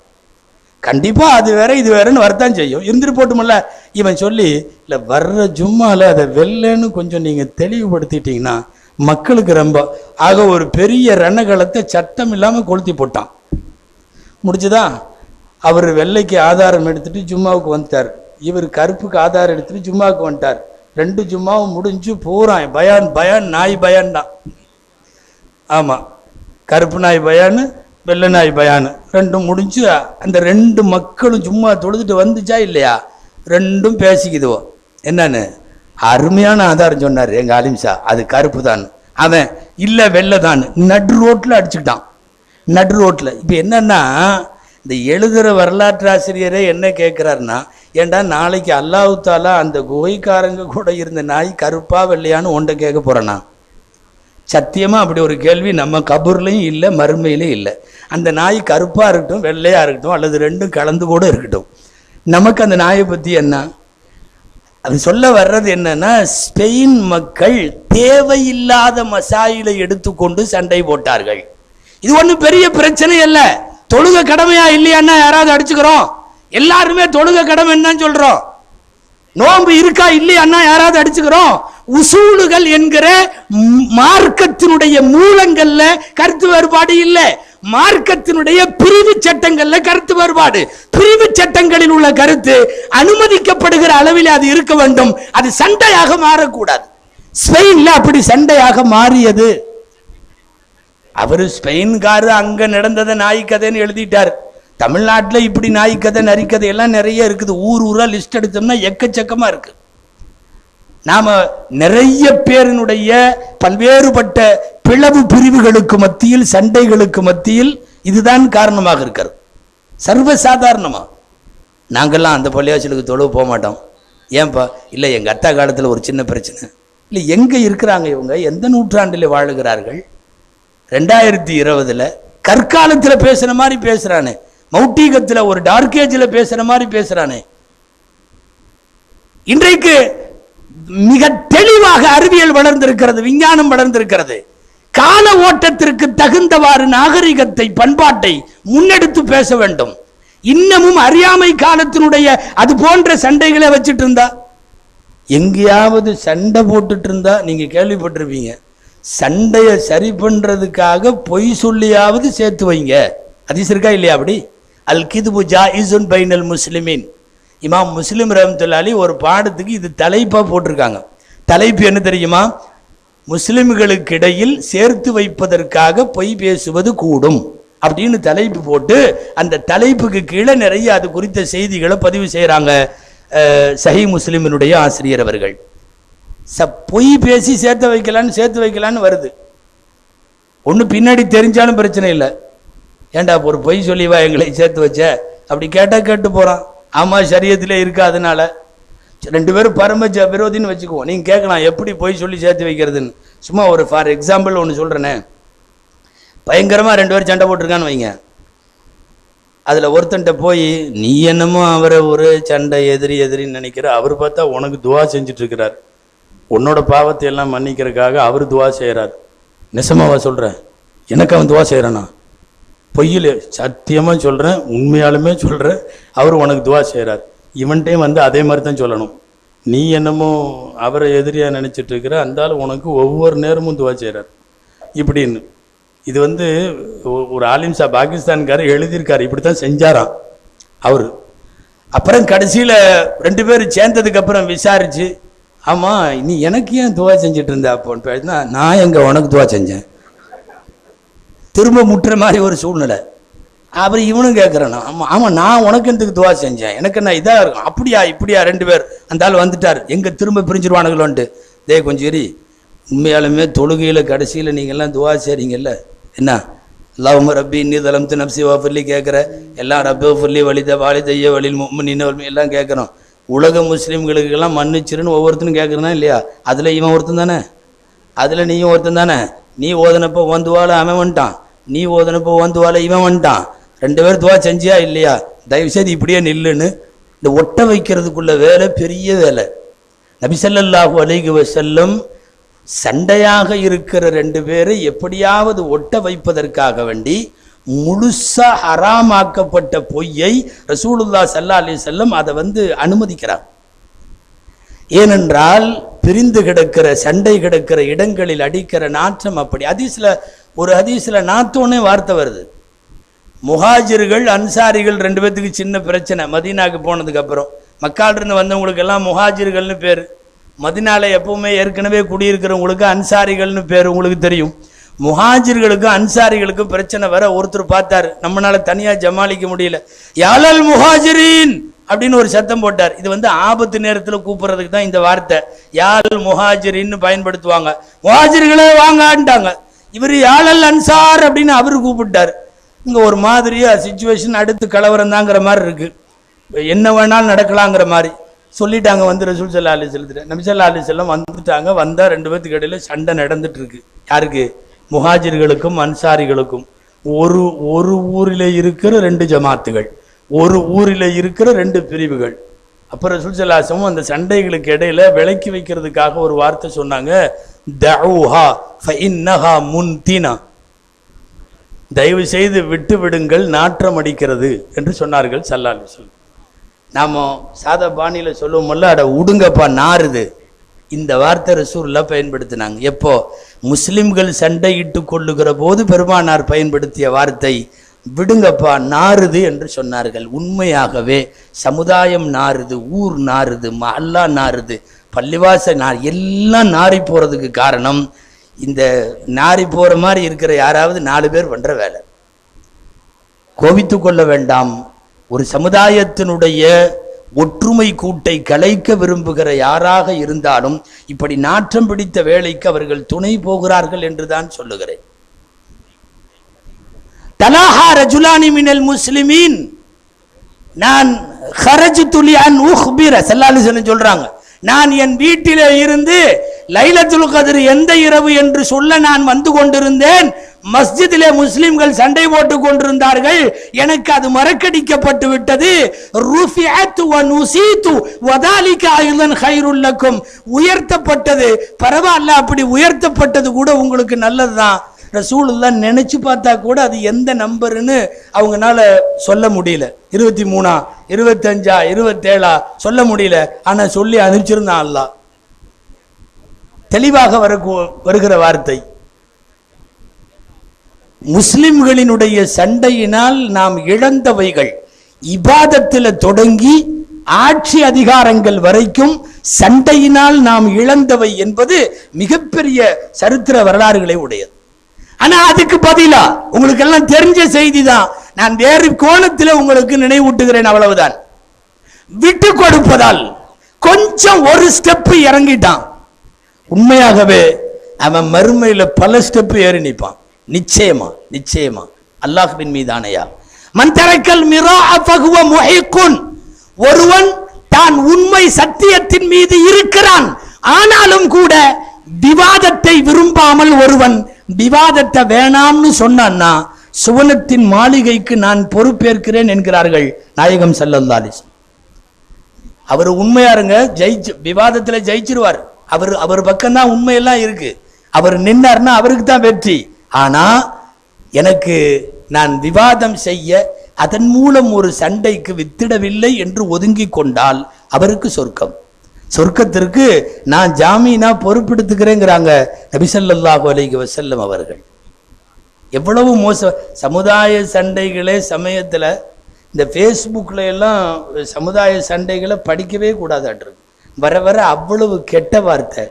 கண்டிப்பா அது வேற இது வேறன்னு வரத்தான் செய்யும், இருந்துட்டு போட்டுமல்ல. இவன் சொல்லி இல்லை வர்ற ஜும்மால அதை வெள்ளைன்னு கொஞ்சம் நீங்க தெளிவுபடுத்திட்டீங்கன்னா மக்களுக்கு ரொம்ப ஆக ஒரு பெரிய ரணகலத்தை சட்டம் இல்லாம கொளுத்தி போட்டான். முடிச்சுதா, அவர் வெள்ளைக்கு ஆதாரம் எடுத்துட்டு ஜும்மாவுக்கு வந்துட்டார், இவர் கருப்புக்கு ஆதாரம் எடுத்துட்டு ஜும்மாவுக்கு வந்துட்டார். 2 ஜும்மாவும் முடிஞ்சு போறான். பயான் நாய் பயான் தான். ஆமா, கருப்பு நாய் பயானு வெள்ளை நாய் பயானு 2ம் முடிஞ்சு அந்த 2 மக்களும் சும்மா தொழுதுட்டு வந்துச்சா இல்லையா, 2ம் பேசிக்குதுவோ. என்னன்னு அருமையான ஆதாரம் சொன்னார் எங்க அலிம்சா, அது கருப்பு தான். அவன் இல்ல வெள்ளை தான் நடு ரோட்ல அடிச்சுக்கிட்டான், நடு ரோட்ல. இப்ப என்னன்னா இந்த எழுதுகிற வரலாற்று ஆசிரியரே என்ன கேட்குறாருன்னா, ஏண்டா நாளைக்கு அல்லாஹ் தாலா அந்த குகைக்காரங்க கூட இருந்த நாய் கருப்பா வெள்ளையான்னு ஒன்றை கேட்க போகிறேன்னா? சத்தியமாக அப்படி ஒரு கேள்வி நம்ம கபூர்லையும் இல்லை, மறுமையிலையும் இல்லை. அந்த நாய் கருப்பாக இருக்கட்டும், வெள்ளையாக இருக்கட்டும், அல்லது ரெண்டும் கலந்து கூட இருக்கட்டும், நமக்கு அந்த நாயை பற்றி என்ன? அது சொல்ல வர்றது என்னன்னா, ஸ்பெயின் மக்கள் தேவையில்லாத மசாயிலை எடுத்துக்கொண்டு சண்டை போட்டார்கள். இது ஒன்றும் பெரிய பிரச்சனை அல்ல. தொழுக கடமையா இல்லையான்னா யாராவது அடிச்சுக்கிறோம்? எல்லாருமே தொழுக கடமை என்னன்னு சொல்றோம். நோன்பு இருக்கா இல்லையான்னா யாராவது அடிச்சுக்கிறோம். உசூலுகள் என்கிற மார்க்கத்தினுடைய மூலங்கள்ல கருத்து வேறுபாடு இல்லை. மார்க்கத்தினுடைய பிரிவு சட்டங்கள்ல கருத்து வேறுபாடு. பிரிவு சட்டங்களில் உள்ள கருத்து அனுமதிக்கப்படுகிற அளவில் அது இருக்க வேண்டும். அது சண்டையாக மாறக்கூடாது. ஸ்பெயின்ல அப்படி சண்டையாக மாறியது. அவரு ஸ்பெயின்காரர் அங்க நடந்ததை நாய்க்கதைன்னு எழுதிட்டார். தமிழ்நாட்டில் இப்படி நாய்க்கதை நரிக்கதை எல்லாம் நிறைய இருக்குது. ஊர் ஊரா லிஸ்ட் எடுத்தோம்னா எக்கச்சக்கமா இருக்கு. நாம நிறைய பேரினுடைய பல்வேறுபட்ட பிளவு பிரிவுகளுக்கு மத்தியில், சண்டைகளுக்கு மத்தியில் இதுதான் காரணமாக இருக்கிறது. சர்வசாதாரணமா நாங்கள்லாம் அந்த பள்ளியாச்சலுக்கு தொழுவு போக மாட்டோம். ஏன்பா? இல்லை, எங்கள் அத்தா காலத்தில் ஒரு சின்ன பிரச்சனை. இல்லை, எங்கே இருக்கிறாங்க இவங்க? எந்த நூற்றாண்டில் வாழுகிறார்கள்? 2020 கற்காலத்தில் பேசுகிற மாதிரி பேசுகிறானே, மௌட்டீகத்தில் ஒரு டார்கேஜில் பேசுகிற மாதிரி பேசுகிறானே. இன்றைக்கு மிக தெளிவாக அறிவியல் வளர்ந்திருக்கிறது, விஞ்ஞானம் வளர்ந்திருக்கிறது. கால ஓட்டத்திற்கு தகுந்தவாறு நாகரிகத்தை, பண்பாட்டை முன்னெடுத்து பேச வேண்டும். இன்னமும் அறியாமை காலத்தினுடைய அது போன்ற சண்டைகளை வச்சுட்டு இருந்தா, எங்கேயாவது சண்டை போட்டுட்டு இருந்தா நீங்க கேள்விப்பட்டிருப்பீங்க, சண்டையை சரி பண்றதுக்காக பொய் சொல்லியாவது சேர்த்து வைங்க. ஹதீஸ் இருக்கா இல்லையா? அப்படி அல் கிதுபு ஜாயிசுன் பைனல் முஸ்லிமீன். இமாம் முஸ்லிம் ரஹ்மத்துல்லாஹி ஒரு பாடத்துக்கு இது தலைப்பா போட்டிருக்காங்க. தலைப்பு என்ன தெரியுமா? முஸ்லிம்களுக்கு இடையில் சேர்த்து வைப்பதற்காக பொய் பேசுவது கூடும் அப்படின்னு தலைப்பு போட்டு, அந்த தலைப்புக்கு கீழே நிறைய அது குறித்த செய்திகளை பதிவு செய்யறாங்க சஹீஹ் முஸ்லிமினுடைய ஆசிரியர் அவர்கள். பொய் பேசி சேர்த்து வைக்கலான்னு வருது. ஒன்று பின்னாடி தெரிஞ்சாலும் பிரச்சனை இல்லை. ஏண்டா ஒரு பொய் சொல்லிவா எங்களை சேர்த்து வச்ச அப்படி கேட்டு போறான். ஆமா, சரியத்திலே இருக்கு. அதனால 2 பேரும் பரம விரோதின்னு வச்சுக்குவோம். நீங்க கேட்கலாம் எப்படி பொய் சொல்லி சேர்த்து வைக்கிறதுன்னு. சும்மா ஒரு ஃபார் எக்ஸாம்பிள் ஒன்று சொல்றேனே. பயங்கரமா 2 பேரும் சண்டை போட்டிருக்கான்னு வைங்க. அதுல ஒருத்தன்ட்ட போய் நீ என்னமோ அவரை ஒரு சண்டை எதிரின்னு நினைக்கிற, அவர் பார்த்தா உனக்கு துவா செஞ்சுட்டு இருக்கிறார். உன்னோட பாவத்தை எல்லாம் மன்னிக்கிறதுக்காக அவர் துவா செய்யறார். நெசமாவா சொல்றேன்? எனக்கு அவன் துவா செய்யறானா? பொய்யில சத்தியமா சொல்றேன், உண்மையாலுமே சொல்றேன், அவர் உனக்கு துவா செய்யறார். இவன்ட்டையும் வந்து அதே மாதிரி தான் சொல்லணும். நீ என்னமோ அவரை எதிரியா நினைச்சிட்டு இருக்கிற, அந்தாலும் உனக்கு ஒவ்வொரு நேரமும் துவா செய்யறார் இப்படின்னு. இது வந்து ஒரு ஆலிம் சா பாகிஸ்தான்காரர் எழுதியிருக்காரு, இப்படித்தான் செஞ்சாராம் அவரு. அப்புறம் கடைசியில 2 பேரும் சேர்ந்ததுக்கு அப்புறம் விசாரிச்சு, ஆமா நீ எனக்கு ஏன் துவா செஞ்சுட்டு இருந்த அப்போன்னு, நான் எங்க உனக்கு துவா செஞ்சேன். திரும்ப முட்டுற மாதிரி ஒரு சூழ்நிலை. அப்புறம் இவனும் கேட்கறானா, ஆமா நான் உனக்கு எதுக்கு துவா செஞ்சேன், எனக்கு என்ன இதா இருக்கும், அப்படியா இப்படியா. 2 பேர் அந்த ஆள் வந்துட்டார், எங்க திரும்ப பிரிஞ்சிருவானுங்களோன்ட்டு. தே கொஞ்சம் சரி, உண்மையாலுமே தொழுகையில கடைசியில நீங்க எல்லாம் துவா செய்றீங்கல்ல, என்ன அல்லாஹும்ம ரப்பி இன்னி ஸலம்து நஃப்ஸி வஃபிர்லி கேட்குற, எல்லாம் ரப்பி வஃபிர்லி வாலிதைய வலில் முஃமினீன எல்லாம் கேட்குறோம். உலக முஸ்லீம்களுக்கெல்லாம் மன்னிச்சிருன்னு ஒவ்வொருத்தரும் கேட்குறனா இல்லையா? அதுல இவன் ஒருத்தன் தானே, அதுல நீயும் ஒருத்தன் தானே. நீ ஓதனப்போ வந்துவால அவன் வந்துட்டான், நீ ஓதனப்போ வந்துவால இவன் வந்துட்டான். 2 பேர் துவா செஞ்சியா இல்லையா? தயவுசெய்து இப்படியே நில்லுன்னு. இந்த ஒட்ட வைக்கிறதுக்குள்ள வேலை பெரிய வேலை. நபி ஸல்லல்லாஹு அலைஹி வஸல்லம் சண்டையாக இருக்கிற 2 பேரை எப்படியாவது ஒட்ட வைப்பதற்காக வேண்டி முழுசா ஹராமாக்கப்பட்ட பொய்யை ரசூலுல்லாஹ் ஸல்லல்லாஹு அலைஹி வஸல்லம் அதை வந்து அனுமதிக்கிறார். ஏனென்றால் பிரிந்து கிடக்கிற, சண்டை கிடக்கிற இடங்களில் அடிக்கிற நாற்றம் அப்படி. ஒரு ஹதீஸ்ல நாத்தோன்னே வார்த்தை வருது. முஹாஜிர்கள் அன்சாரிகள் 2 பேத்துக்கு சின்ன பிரச்சனை. மதீனாக்கு போனதுக்கு அப்புறம் மக்கால இருந்து வந்தவங்களுக்கு எல்லாம் முஹாஜிர்கள்னு பேர். மதீனால எப்பவுமே ஏற்கனவே குடியிருக்கிறவங்களுக்கு அன்சாரிகள்னு பேர் உங்களுக்கு தெரியும். முஹாஜிர்களுக்கும் அன்சாரிகளுக்கும் பிரச்சனை வர ஒருத்தர் பார்த்தார், நம்மளால தனியா ஜமாளிக்க முடியல, யாலல் முஹாஜிரின் அப்படின்னு ஒரு சத்தம் போட்டார். இது வந்து ஆபத்து நேரத்தில் கூப்பிடுறதுக்கு தான் இந்த வார்த்தை. யால் முஹாஜிரின்னு பயன்படுத்துவாங்க. முஹாஜிர்களே வாங்கன்ட்டாங்க. இவர் யாலல் அன்சார் அப்படின்னு அவரு கூப்பிட்டார். இங்கே ஒரு மாதிரியா சிச்சுவேஷன் அடுத்து கலவரம் தாங்கிற மாதிரி இருக்கு, என்ன வேணாலும் நடக்கலாங்கிற மாதிரி சொல்லிட்டாங்க. வந்து ரசூல் ஸல்லல்லாஹு அலைஹி வஸல்லம் நபி ஸல்லல்லாஹு அலைஹி வஸல்லம் வந்துட்டாங்க. வந்தால் ரெண்டு பேத்துக்கு இடையில சண்டை நடந்துட்டு இருக்கு. யாருக்கு? முஹாஜிர்களுக்கும் அன்சாரிகளுக்கும். ஒரு ஒரு ஊரில் இருக்கிற ரெண்டு ஜமாத்துகள், ஒரு ஊரில் இருக்கிற ரெண்டு பிரிவுகள். அப்புறம் ரசூல் ஸல்லல்லாஹு அலைஹி வஸல்லம் அந்த சண்டைகளுக்கு இடையில விலக்கி வைக்கிறதுக்காக ஒரு வார்த்தை சொன்னாங்க, தஊஹா ஃபஇன்னஹா முன்தினா, தயவு செய்து விட்டு விடுங்கள், நாற்றம் அடிக்கிறது என்று சொன்னார்கள் ஸல்லல்லாஹு அலைஹி வஸல்லம். நாம சாதா பாணியில் சொல்லுவோம்ல, அட உடுங்கப்பா நாறுது, இந்த வார்த்தை ரசூலுல்லாஹ் பயன்படுத்தினாங்க. எப்போ? முஸ்லிம்கள் சண்டையிட்டு கொள்ளுகிற போது பெருமானார் பயன்படுத்திய வார்த்தை விடுங்கப்பா நாறுது என்று சொன்னார்கள். உண்மையாகவே சமுதாயம் நாறுது, ஊர் நாறுது, மஹல்லா நாறுது, பள்ளிவாச எல்லாம் நாரி போறதுக்கு காரணம் இந்த நாரி போற மாதிரி இருக்கிற யாராவது 4 பேர் பண்ற வேலை. கோபித்து கொள்ள வேண்டாம். ஒரு சமுதாயத்தினுடைய ஒற்றுமை கூட்டை கலைக்க விரும்புகிற யாராக இருந்தாலும் இப்படி நாற்றம் பிடித்த வேலைக்கு அவர்கள் துணை போகிறார்கள் என்றுதான் சொல்லுகிறேன். தலாஹா ரஜுலானி மினல் முஸ்லிமீன், நான் ஹரஜ்து லி அன் உக்பிர ஸல்லல்லாஹு அலைஹி வஸல்லம் சொல்றாங்க, நான் என் வீட்டிலே இருந்து லைலத்துல் கத்ர் எந்த இரவு என்று சொல்ல நான் வந்து கொண்டிருந்தேன். மஸ்ஜிதிலே முஸ்லிம்கள் சண்டை போட்டுக் கொண்டிருந்தார்கள், எனக்கு அது மறக்கடிக்கப்பட்டு விட்டது. ருஃபிஅத் வ நுஸீது வதாலிக ஐதன் கைருல் லக்கும், உயர்த்தப்பட்டது பரவாயில்ல, அப்படி உயர்த்தப்பட்டது கூட உங்களுக்கு நல்லதுதான். ரசூலுல்லாஹ் நினைச்சு பார்த்தா கூட அது எந்த நம்பர்னு அவங்கனால சொல்ல முடியல. 23, 25, 27 சொல்ல முடியல. ஆனா சொல்லி அனுப்பிச்சிருந்தான் அல்லாஹ். தெளிவாக வருகிற வார்த்தை. முஸ்லிம்களினுடைய சண்டையினால் நாம் இழந்தவைகள், இபாதத்தில் தொடங்கி ஆட்சி அதிகாரங்கள் வரைக்கும் சண்டையினால் நாம் இழந்தவை என்பது மிகப்பெரிய சரித்திர வரலாறுகளை உடையது. ஆனா அதுக்கு பதிலா உங்களுக்கு எல்லாம் தெரிஞ்ச செய்தி தான், நான் வேறு கோணத்தில் உங்களுக்கு நினைவூட்டுகிறேன், அவ்வளவுதான். விட்டு கொடுப்பதால் கொஞ்சம் ஒரு ஸ்டெப் இறங்கிட்டான், உண்மையாகவே அவன் மறுமையில பல ஸ்டெப் ஏறி நிற்பான். நிச்சயமா நிச்சயமா அல்லாஹ்வின் மீதானையா. மன்தரக்கல் மிராஅ ஃபஹுவ முஹிக்குன், ஒருவன் தான் உண்மை சத்தியத்தின் மீது இருக்கிறான், ஆனாலும் கூட விவாதத்தை விரும்பாமல் ஒருவன் விவாதத்தை வேணாம்னு சொன்னான்னா சுவனத்தின் மாளிகைக்கு நான் பொறுப்பேற்கிறேன் என்கிறார்கள் நாயகம் ஸல்லல்லாஹு அலைஹி வஸல்லம். அவர் உண்மையாருங்க, விவாதத்துல ஜெயிச்சிருவார். அவர் பக்கம்தான் உண்மையெல்லாம் இருக்கு. அவர் நின்னார்னா அவருக்கு தான் வெற்றி. ஆனா எனக்கு நான் விவாதம் செய்ய அதன் மூலம் ஒரு சண்டைக்கு வித்திடவில்லை என்று ஒதுங்கி கொண்டால் அவருக்கு சொர்க்கம். சொர்க்கத்திற்கு நான் ஜாமீனா பொறுப்பெடுத்துக்கிறேங்கிறாங்க நபி ஸல்லல்லாஹு அலைஹி வஸல்லம் அவர்கள். எவ்வளவு மோச சமுதாய சண்டைகளே சமயத்துல இந்த ஃபேஸ்புக்ல எல்லாம் சமுதாய சண்டைகளை படிக்கவே கூடாதாட்டிருக்கு. வர வர அவ்வளவு கெட்ட வார்த்தை,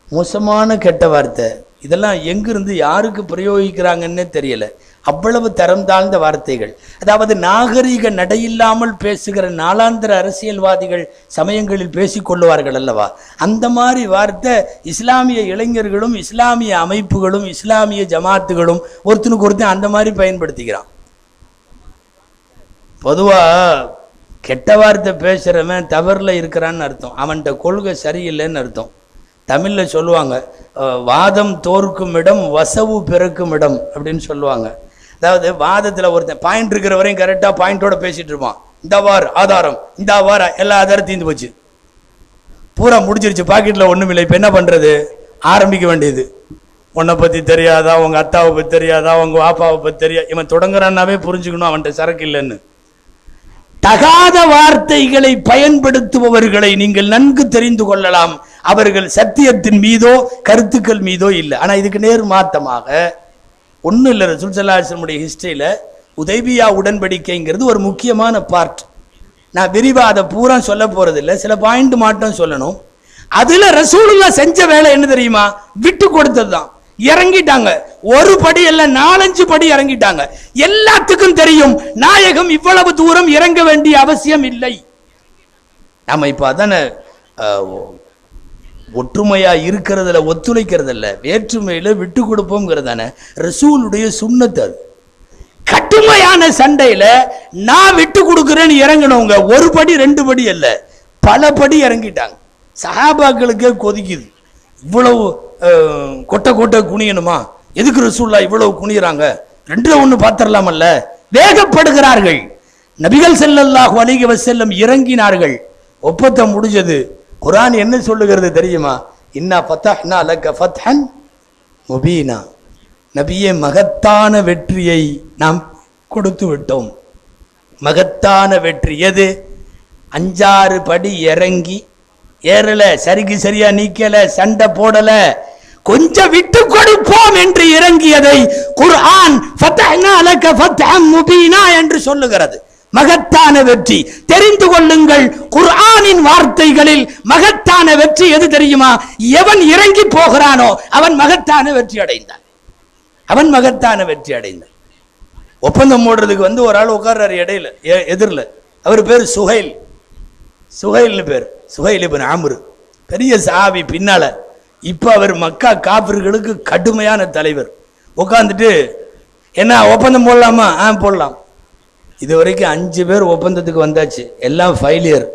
மோசமான கெட்ட வார்த்தை, இதெல்லாம் எங்கிருந்து யாருக்கு பிரயோகிக்கிறாங்கன்னே தெரியல. அவ்வளவு தரம் தாழ்ந்த வார்த்தைகள். அதாவது நாகரீக நடையில்லாமல் பேசுகிற நாளாந்திர அரசியல்வாதிகள் சமயங்களில் பேசிக்கொள்ளுவார்கள் அல்லவா, அந்த மாதிரி வார்த்தை இஸ்லாமிய இளைஞர்களும் இஸ்லாமிய அமைப்புகளும் இஸ்லாமிய ஜமாத்துகளும் ஒருத்தனுக்கு ஒருத்தன் அந்த மாதிரி பயன்படுத்திக்கிறான். பொதுவா கெட்ட வார்த்தை பேசுறவன் தவறுல இருக்கிறான்னு அர்த்தம், அவன்கிட்ட கொள்கை சரியில்லைன்னு அர்த்தம். தமிழ்ல சொல்லுவாங்க, வாதம் தோற்கும் இடம் வசவு பிறக்கும் இடம் அப்படின்னு சொல்லுவாங்க. அதாவது வாதத்துல ஒருத்தன் பாயிண்ட் இருக்கிற வரையும் கரெக்டா பாயிண்டோட பேசிட்டு இருப்பான். இந்த வார் ஆதாரம், இந்த வார எல்லா ஆதாரம் தீர்ந்து போச்சு, பூரா முடிச்சிருச்சு, பாக்கெட்ல ஒண்ணும் இல்லை. இப்ப என்ன பண்றது? ஆரம்பிக்க வேண்டியது. உன்னை பத்தி தெரியாதா, உங்க அத்தாவை பத்தி தெரியாதா, உங்க வாப்பாவை பத்தி தெரியாது, இவன் தொடங்குறான்னாவே புரிஞ்சுக்கணும் அவன்கிட்ட சரக்கு இல்லைன்னு. தகாத வார்த்தைகளை பயன்படுத்துபவர்களை நீங்கள் நன்கு தெரிந்து கொள்ளலாம். அவர்கள் சத்தியத்தின் மீதோ கருத்துக்கள் மீதோ இல்லை. ஆனா இதுக்கு நேர் மாத்தமாக ஒன்றும் இல்லை. ரசூல் ஸல்லல்லாஹு அலைஹி வஸல்லம் ஹிஸ்டரியில உதைபியா உடன்படிக்கைங்கிறது ஒரு முக்கியமான பார்ட். நான் விரிவா அதை பூரா சொல்ல போறது இல்லை, சில பாயிண்ட் மட்டும் சொல்லணும். அதுல ரசூலுல்லாஹ் செஞ்ச வேலை என்ன தெரியுமா? விட்டு கொடுத்தது தான். இறங்கிட்டாங்க, ஒரு படி அல்ல 4-5 படி இறங்கிட்டாங்க. எல்லாத்துக்கும் தெரியும் நாயகம் இவ்வளவு தூரம் இறங்க வேண்டிய அவசியம் இல்லை. நாம இப்ப அதான ஒற்றுமையா இருக்கிறதுல ஒத்துழைக்கிறது இல்ல, வேற்றுமையில விட்டு கொடுப்போம்ங்கிறதான ரசூலுடைய சுன்னத். அது கட்டு கடுமையான சண்டையில நான் விட்டு கொடுக்கிறேன்னு இறங்கினவங்க ஒரு படி ரெண்டு படி அல்ல, பல படி இறங்கிட்டாங்க. சஹாபாக்களுக்கே கொதிக்குது, இவ்வளவு கொட்டை கொட்டை குனியணுமா, எதுக்கு ரசூலுல்லாஹ் இவ்வளவு குனியறாங்க, ரெண்டுல ஒண்ணு பாத்திரலாமல்ல, வேகப்படுகிறார்கள். நபிகள் ஸல்லல்லாஹு அலைஹி வஸல்லம் இறங்கினார்கள். ஒப்பந்தம் முடிஞ்சது. குர்ஆன் என்ன சொல்லுகிறது தெரியுமா? இன்னா ஃபதஹ்னா லக ஃபத்ஹன் முபீனா, நபியே மகத்தான வெற்றியை நாம் கொடுத்து விட்டோம். மகத்தான வெற்றி எது? 5-6 படி இறங்கி ஏறல, சரிக்கு சரியா நீக்கல, சண்டை போடல, கொஞ்சம் விட்டு கொடுப்போம் என்று இறங்கியதை குர்ஆன் ஃபதஹ்னா லக ஃபத்ஹன் முபீனா என்று சொல்லுகிறது. மகத்தான வெற்றி. தெரிந்து கொள்ளுங்கள், குர்ஆனின் வார்த்தைகளில் மகத்தான வெற்றி எது தெரியுமா? எவன் இறங்கி போகிறானோ அவன் மகத்தான வெற்றி அடைந்தான். அவன் மகத்தான வெற்றி அடைந்தான். ஒப்பந்தம் போடுறதுக்கு ஒரு ஆள் உட்கார்றாரு இடையில, எதிரில். அவர் பேர் சுஹைல். சுஹைல்னு பேர், சுஹைல் இப்னு அம்ர், பெரிய சஹாபி. பின்னால இப்ப அவர் மக்கா காபிர்களுக்கு கடுமையான தலைவர். உட்கார்ந்துட்டு, என்ன ஒப்பந்தம் போடலாமா? போடலாம். இது வரைக்கும் 5 பேர் ஒப்பந்தத்துக்கு வந்தாச்சு, எல்லாம் ஃபெயிலியர்.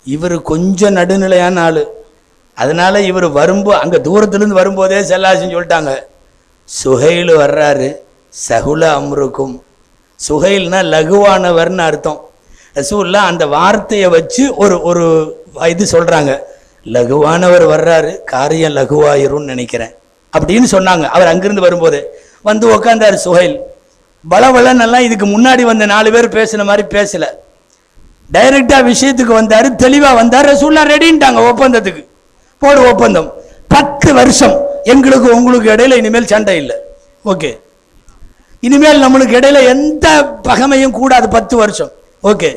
இவர் கொஞ்சம் நடுநிலையான ஆளு. அதனால இவர் வரும்போ, அங்க தூரத்திலிருந்து வரும்போதே செல்லாசின்னு சொல்லிட்டாங்க, சுஹைல் வர்றாரு. சஹுல அம்ருக்கும், சுஹைல்னா லகுவானவர்னு அர்த்தம். ரசூலுல்லாஹ் அந்த வார்த்தையை வச்சு ஒரு இது சொல்றாங்க, லகுவானவர் வர்றாரு, காரியம் லகுவாயிரும்னு நினைக்கிறேன் அப்படின்னு சொன்னாங்க. அவர் அங்கிருந்து வரும்போது வந்து உக்காந்தாரு சுஹைல். பலவலன்னெல்லாம் இதுக்கு முன்னாடி வந்த 4 பேர் பேசின மாதிரி பேசல, டைரக்டா விஷயத்துக்கு வந்தாரு, தெளிவா வந்தாரு. ரசூலுல்லாஹ் ரெடின்ட்டாங்க ஒப்பந்தத்துக்கு. போடு ஒப்பந்தம், 10 வருஷம் எங்களுக்கு உங்களுக்கு இடையில இனிமேல் சண்டை இல்லை. ஓகே, இனிமேல் நம்மளுக்கு இடையில எந்த பகமையும் கூடாது, 10 வருஷம். ஓகே.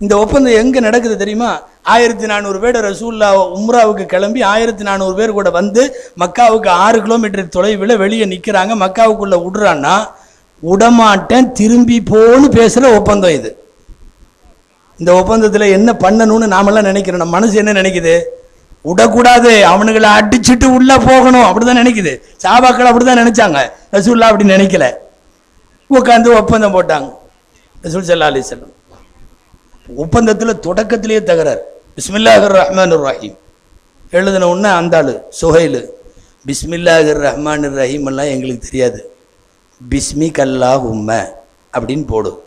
இந்த ஒப்பந்தம் எங்க நடக்குது தெரியுமா? 1400 பேர் ரசூலுல்லாஹ் உம்ராவுக்கு கிளம்பி 1400 பேர் கூட வந்து மக்காவுக்கு 6 கிலோமீட்டர் தொலைவில் வெளியே நிற்கிறாங்க. மக்காவுக்குள்ள விடுறான்னா உடமாட்டேன், திரும்பி போன்னு பேசுற ஒப்பந்தம் இது. இந்த ஒப்பந்தத்தில் என்ன பண்ணணும்னு நாமெல்லாம் நினைக்கிறோம். நம்ம மனசு என்ன நினைக்குது? விடக்கூடாது, அவனுங்களை அடிச்சுட்டு உள்ள போகணும், அப்படிதான் நினைக்குது. சஹாபாக்கள் அப்படிதான் நினைச்சாங்க, ரசூலுல்லாஹ் அப்படி நினைக்கல. உட்காந்து ஒப்பந்தம் போட்டாங்க. ரசூல் ஸல்லல்லாஹு அலைஹி வஸல்லம் ஒப்பந்தத்தில் தொடக்கத்திலேயே தகராறு. பிஸ்மில்லாஹிர் ரஹ்மானிர் ரஹீம் எழுதின உடனே அந்த ஆளு சுஹைல், பிஸ்மில்லாஹிர் ரஹ்மானிர் ரஹீம் எல்லாம் எங்களுக்கு தெரியாது, பிஸ்மிக் அல்லாஹும்ம அப்படின்னு போடும்.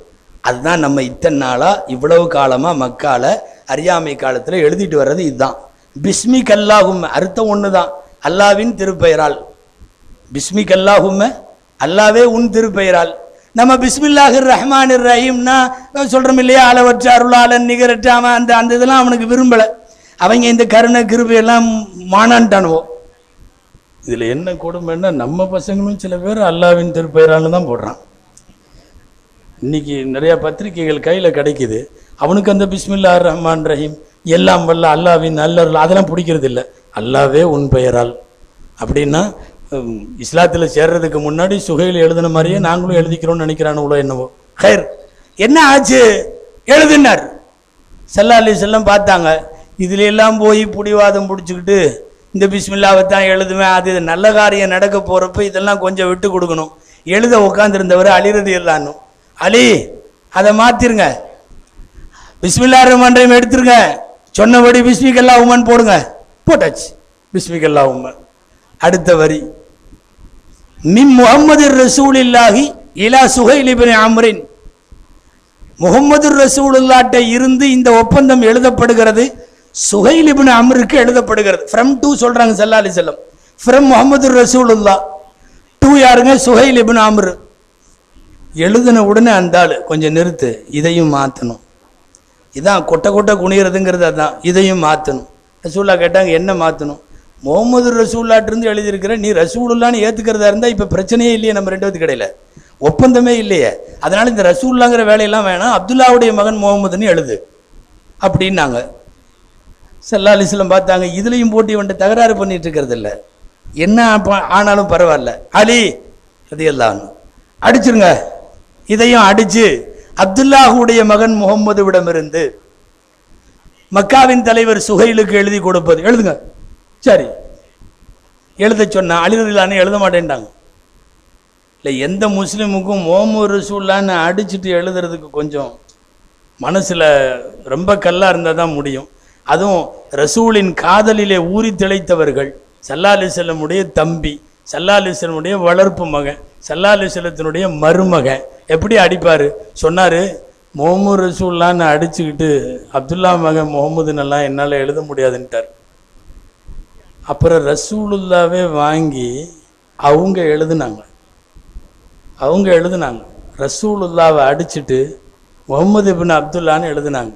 அதுதான் நம்ம இத்தனை நாளா இவ்வளவு காலமா மக்கால அறியாமை காலத்தில் எழுதிட்டு வர்றது. இதுதான் பிஸ்மிக் அல்லாஹும்ம. அர்த்தம் ஒன்று தான், அல்லாவின் திருப்பெயரால். பிஸ்மிக் அல்லாஹும்ம, அல்லாவே உன் திருப்பெயரால். நம்ம பிஸ்மில்லாஹிர் ரஹ்மானிர் ரஹீம்னா சொல்றோம் இல்லையா, அளவற்ற அருளாளன் நிகரற்ற அவன், அந்த இதெல்லாம் அவனுக்கு விரும்பல. அவங்க இந்த கருணை கிருபையெல்லாம் மானான்ட்டானுவோ. இதுல என்ன கொடுமைன்னா, நம்ம பசங்களும் சில பேர் அல்லாவின் திருப்பெயரால்னு தான் போடுறான். இன்னைக்கு நிறைய பத்திரிகைகள் கையில கிடைக்குது, அவனுக்கு அந்த பிஸ்மில்லாஹிர் ரஹ்மான் ரஹீம் எல்லாம் வல்ல அல்லாவின் நல்லருள் அதெல்லாம் பிடிக்கிறது இல்லை. அல்லாவே உன் பெயரால் அப்படின்னா இஸ்லாத்தில் சேர்றதுக்கு முன்னாடி சுஹைல் எழுதின மாதிரியே நாங்களும் எழுதிக்கிறோம்னு நினைக்கிறானுங்களோ என்னவோ. ஹைர், என்ன ஆச்சு? எழுதினார். ஸல்லல்லாஹு அலைஹி வஸல்லம் பார்த்தாங்க, இதுல எல்லாம் போய் புடிவாதம் பிடிச்சிக்கிட்டு இந்த பிஸ்மில்லாவை தான் எழுதுவேன், அது நல்ல காரியம் நடக்க போறப்ப இதெல்லாம் கொஞ்சம் விட்டு கொடுக்கணும். எழுத உட்காந்துருந்தவர் அலி ரலியல்லாஹு அன்ஹு, அலி அதை மாத்திருங்க, பிஸ்மில்லாஹிர் ரஹ்மானிர் ரஹீம் எடுத்துருங்க, சொன்னபடி பிஸ்மிக் அல்லாஹும்மன் போடுங்க. போட்டாச்சு பிஸ்மிக் அல்லாஹும்ம. அடுத்த வரி, மின் முஹம்மது ரசூலில்லாஹி இலா சுஹைல் இப்னு அம்ரின், முஹம்மது ரசூலுல்லாஹ்ட்ட இருந்து இந்த ஒப்பந்தம் எழுதப்படுகிறது, சுஹைல் இப்னு அம்ருக்கு எழுதப்படுகிறது. ஃப்ரம் டு சொல்றாங்க ஸல்லல்லாஹு அலைஹி வஸல்லம், ஃப்ரம் முஹம்மது ரசூலுல்லாஹ் டு யாருங்க? சுஹைல் இப்னு அம்ர். எழுதின உடனே அந்த ஆளு, கொஞ்சம் நிறுத்து, இதையும் மாற்றணும். இதான் கொட்டை கொட்டை குனிகிறதுங்கிறது, அதான் இதையும் மாற்றணும். ரசூலுல்லாஹ் கேட்டாங்க, என்ன மாற்றணும்? முகமது ரசூலுல்லாஹ்ட்டிருந்து எழுதியிருக்கிற, நீ ரசூலுல்லாஹ்னு ஏற்றுக்கிறதா இருந்தால் இப்போ பிரச்சனையே இல்லையே, நம்ம 2 பேத்துக்கு இடையில ஒப்பந்தமே இல்லையே, அதனால இந்த ரசூலுல்லாஹ்ங்கிற வேலையெல்லாம் வேணாம், அப்துல்லாவுடைய மகன் முகமதுன்னு எழுது அப்படின்னாங்க. ஸல்லல்லாஹு அலைஹி வஸல்லம் பார்த்தாங்க, இதுலையும் போட்டி வந்துட்டு தகராறு பண்ணிட்டு இருக்கிறது இல்லை, என்ன ஆனாலும் பரவாயில்ல, அலி ரலியல்லாஹு அன்ஹு அடிச்சிருங்க, இதையும் அடிச்சு அப்துல்லாஹுடைய மகன் முகமதுவிடமிருந்து மக்காவின் தலைவர் சுஹைலுக்கு எழுதி கொடுப்பது. எழுதுங்க. சரி, எழுத சொன்னா அலி ரலியல்லாஹு அன்ஹு எழுத மாட்டேன்ட்டாங்க. இல்லை எந்த முஸ்லீமுக்கும் முஹம்மது ரசூலுல்லாஹ்னு அடிச்சுட்டு எழுதுறதுக்கு கொஞ்சம் மனசில் ரொம்ப கல்லாக இருந்தால் தான் முடியும். அதுவும் ரசூலின் காதலிலே ஊறி திளைத்தவர்கள், ஸல்லல்லாஹு அலைஹி வஸல்லமுடைய தம்பி, ஸல்லல்லாஹு அலைஹி வஸல்லமுடைய வளர்ப்பு மகன், ஸல்லல்லாஹு அலைஹி வஸல்லத்தினுடைய மருமகன் எப்படி அடிப்பார் சொன்னார். முஹம்மது ரசூலுல்லாஹ்னு அடிச்சுக்கிட்டு அப்துல்லா மகன் முகமதுன்னெல்லாம் என்னால் எழுத முடியாதுன்ட்டார். அப்புறம் ரசூலுல்லாவே வாங்கி அவங்க எழுதுனாங்க. ரசூலுல்லாவை அடிச்சுட்டு முகமது இப்னு அப்துல்லான்னு எழுதுனாங்க.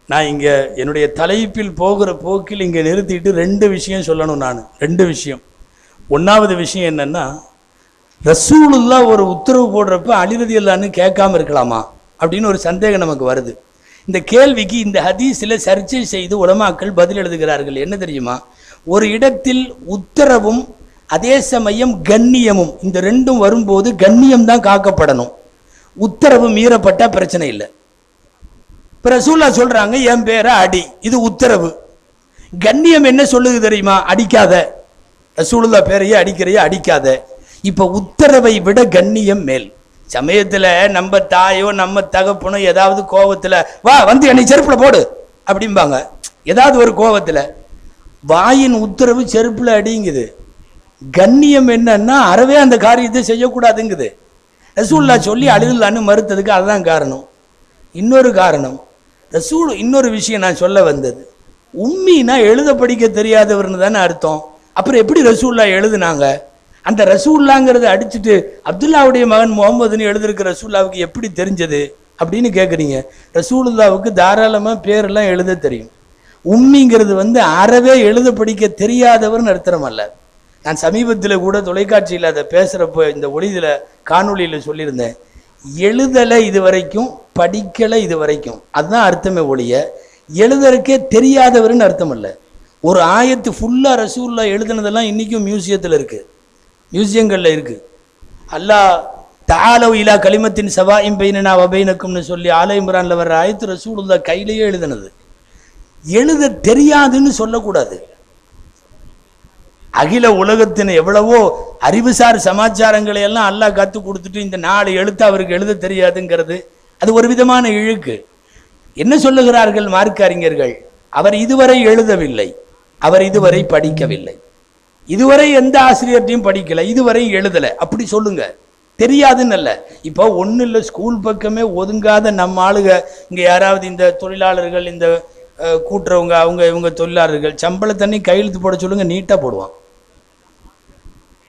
நான் இங்கே என்னுடைய தலைப்பில் போகிற போக்கில் இங்கே நிறுத்திட்டு 2 விஷயம் சொல்லணும். நான் 2 விஷயம். 1வது விஷயம் என்னன்னா, ரசூலுல்லா ஒரு உத்தரவு போடுறப்ப அலி ரலியல்லாஹு கேட்காம இருக்கலாமா அப்படின்னு ஒரு சந்தேகம் நமக்கு வருது. இந்த கேள்விக்கு இந்த ஹதீஸில் சர்ச்சை செய்து உலமாக்கள் பதில் எழுதுகிறார்கள். என்ன தெரியுமா? ஒரு இடத்தில் உத்தரவும் அதே சமயம் கண்ணியமும், இந்த 2ம் வரும்போது கண்ணியம் தான் காக்கப்படணும். உத்தரவு மீறப்பட்டா பிரச்சனை இல்லை. இப்போ ரசூலுல்லாஹ் சொல்றாங்க என் பேரை அடி, இது உத்தரவு. கண்ணியம் என்ன சொல்லுது தெரியுமா? அடிக்காத, ரசூலுல்லாஹ் பேரையே அடிக்கிறையே அடிக்காத. இப்போ உத்தரவை விட கண்ணியம் மேல். சமயத்தில் நம்ம தாயோ நம்ம தகப்பனோ ஏதாவது கோபத்தில் வா வந்து என்னை செருப்புல போடு அப்படிம்பாங்க. ஏதாவது ஒரு கோபத்தில் வாயின் உத்தரவு செருப்புல அடிங்குது. கண்ணியம் என்னன்னா அறவே அந்த காரியத்தை செய்யக்கூடாதுங்குது. ரசூலுல்லாஹ் சொல்லி அழுதுலான்னு மறுத்ததுக்கு அதுதான் காரணம். இன்னொரு காரணம், இன்னொரு விஷயம் நான் சொல்ல வந்தது, உம்மினா எழுத படிக்க தெரியாதவர்னு தானே அர்த்தம். அப்புறம் எப்படி ரசூலுல்லாஹ் எழுதுனாங்க? அந்த ரசூலுல்லாங்கிறத அடிச்சுட்டு அப்துல்லாவுடைய மகன் முகமதுன்னு எழுதிருக்க ரசூலுல்லாவுக்கு எப்படி தெரிஞ்சது அப்படின்னு கேட்குறீங்க. ரசூலுல்லாவுக்கு தாராளமாக பேரெல்லாம் எழுத தெரியும். உம்மிங்கிறது அறவே எழுத படிக்க தெரியாதவர்னு அர்த்தம் அல்ல. நான் சமீபத்தில் கூட தொலைக்காட்சியில் அதை பேசுகிறப்போ இந்த ஒளிதில் காணொலியில் சொல்லியிருந்தேன். எழுதலை இது வரைக்கும், படிக்கலை இது வரைக்கும், அதுதான் அர்த்தமே ஒழிய எழுதுறக்கே தெரியாதவர்னு அர்த்தம் அல்ல. ஒரு ஆயத்து ஃபுல்லாக ரசூலுல்லாஹ் எழுதுனதெல்லாம் இன்றைக்கும் மியூசியத்தில் இருக்குது, மியூசியங்களில் இருக்குது. அல்லாஹ் தஆலவ் இலா கலிமத்தின் சவாஇம் பைனனா வ பைனக்கும்னு சொல்லி ஆல இம்ரானில் வர்ற ஆயத்து ரசூலுல்லாஹ் கையிலேயே எழுதுனது. எழுத தெரியாதுன்னு சொல்லக்கூடாது. அகில உலகத்தின் எவ்வளவோ அறிவுசார் சமாச்சாரங்களை எல்லாம் அல்லாஹ் கற்றுக் கொடுத்துட்டு இந்த 4 எழுத்து அவருக்கு எழுத தெரியாதுங்கிறது அது ஒரு விதமான இழுக்கு. என்ன சொல்லுகிறார்கள் மார்க்க அறிஞர்கள்? அவர் இதுவரை எழுதவில்லை, அவர் இதுவரை படிக்கவில்லை, இதுவரை எந்த ஆசிரியர்ட்டையும் படிக்கல, இதுவரை எழுதலை, அப்படி சொல்லுங்க. தெரியாதுன்னு அல்ல. இப்போ ஒன்றும் இல்லை, ஸ்கூல் பக்கமே ஒதுங்காத நம்ம ஆளுக இங்கே யாராவது இந்த தொழிலாளர்கள், இந்த கூட்டுறவங்க, அவங்க இவங்க தொழிலாளர்கள் சம்பளத்தண்ணி கையெழுத்து போட சொல்லுங்க, நீட்டாக போடுவான்.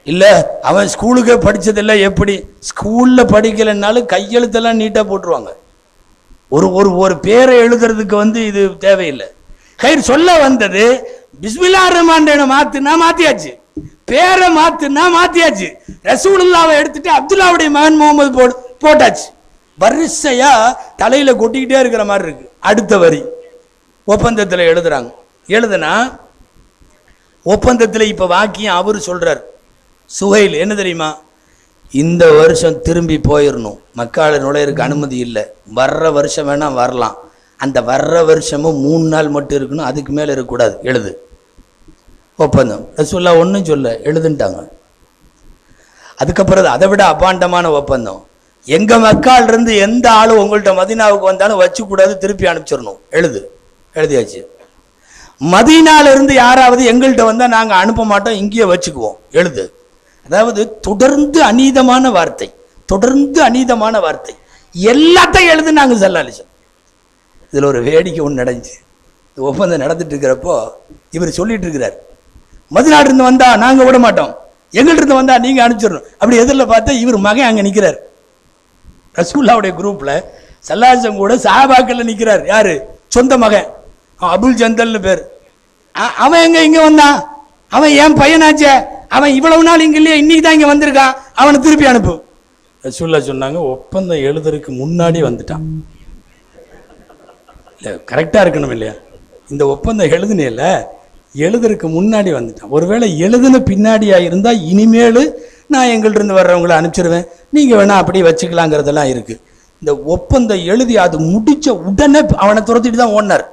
இல்லை அவன் ஸ்கூலுக்கே படித்ததில்லை, எப்படி ஸ்கூலில் படிக்கலைன்னாலும் கையெழுத்தெல்லாம் நீட்டாக போட்டுருவாங்க. ஒரு ஒரு ஒரு பேரை எழுதுறதுக்கு இது தேவையில்லை. கயிறு சொல்ல வந்தது பிஸ்மில்லாஹிர் ரஹ்மானிர் ரஹீம் மாத்துனா மாத்தியாச்சு, பேரை மாத்துனா மாத்தியாச்சு, ரசூலுல்லாவை எடுத்துட்டு அப்துல்லாவுடைய மகன் முகமது போட்டாச்சு. வரிசையா தலையில கொட்டிக்கிட்டே இருக்கிற மாதிரி இருக்கு. அடுத்த வரி ஒப்பந்தத்தில் எழுதுறாங்க. எழுதுனா ஒப்பந்தத்தில் இப்ப வாக்கியம் அவரு சொல்றார், சுஹைல் என்ன தெரியுமா? இந்த வருஷம் திரும்பி போயிடணும், மக்கால நுழையிறதுக்கு அனுமதி இல்லை, வர்ற வருஷம் வேணா வரலாம், அந்த வர்ற வருஷமும் 3 நாள் மட்டும் இருக்கணும், அதுக்கு மேலே இருக்கக்கூடாது, எழுது. ஒப்பந்தம். ரசூலுல்லாஹ் ஒன்றும் சொல்ல, எழுதுன்ட்டாங்க. அதுக்கப்புறம் அதை விட அபாண்டமான ஒப்பந்தம், எங்க மக்கால் இருந்து எந்த ஆளும் உங்கள்கிட்ட மதீனாவுக்கு வந்தாலும் வச்சுக்கூடாது, திருப்பி அனுப்பிச்சிடணும், எழுதியாச்சு. மதீனால இருந்து யாராவது எங்கள்கிட்ட வந்தால் நாங்கள் அனுப்ப மாட்டோம், இங்கேயே வச்சுக்குவோம், எழுது. அதாவது தொடர்ந்து அநீதமான வார்த்தை, தொடர்ந்து அநீதமான வார்த்தை, எல்லாத்தையும் எழுதுனாங்க ஸல்லல்லாஹு அலைஹி வஸல்லம். இதில் ஒரு வேடிக்கை ஒன்று நடந்துச்சு. ஒப்பந்தம் நடந்துட்டு இருக்கிறப்போ இவர் சொல்லிட்டு இருக்கிறார், மதினாடு இருந்து வந்தா நாங்கள் விட மாட்டோம், எங்கள்கிட்ட இருந்து வந்தா நீங்கள் அனுப்பிச்சிடணும். அப்படி எதிரில் பார்த்தா இவர் மகன் அங்கே நிற்கிறார். ரசூலுல்லாஹ்வுடைய குரூப்பில் ஸல்லல்லாஹு அலைஹி வஸல்லம் கூட சஹாபாக்கள் நிற்கிறார். யாரு? சொந்த மகன் அபுல் ஜந்தல்னு பேர். அவன் எங்க இங்கே வந்தான்? அவன் என் பையனாச்சே, அவன் இவ்வளவு நாள் இங்கே இல்லையா, இன்னைக்கு தான் இங்கே வந்திருக்கான், அவனை திருப்பி அனுப்பு. ரசூலுல்லாஹ் சொன்னாங்க, ஒப்பந்தம் எழுதுறதுக்கு முன்னாடி வந்துட்டான். இல்லை கரெக்டாக இருக்கணும் இல்லையா? இந்த ஒப்பந்தம் எழுதுனேல, எழுதுறதுக்கு முன்னாடி வந்துட்டான். ஒருவேளை எழுதுன பின்னாடியா இருந்தால் இனிமேல் நான் எங்கள்கிட்ட வர்றவங்களை அனுப்பிச்சிடுவேன், நீங்கள் வேணா அப்படி வச்சுக்கலாங்கிறதெல்லாம் இருக்குது. இந்த ஒப்பந்தம் எழுதி அது முடித்த உடனே அவனை துரத்திட்டு தான் ஓடினார்.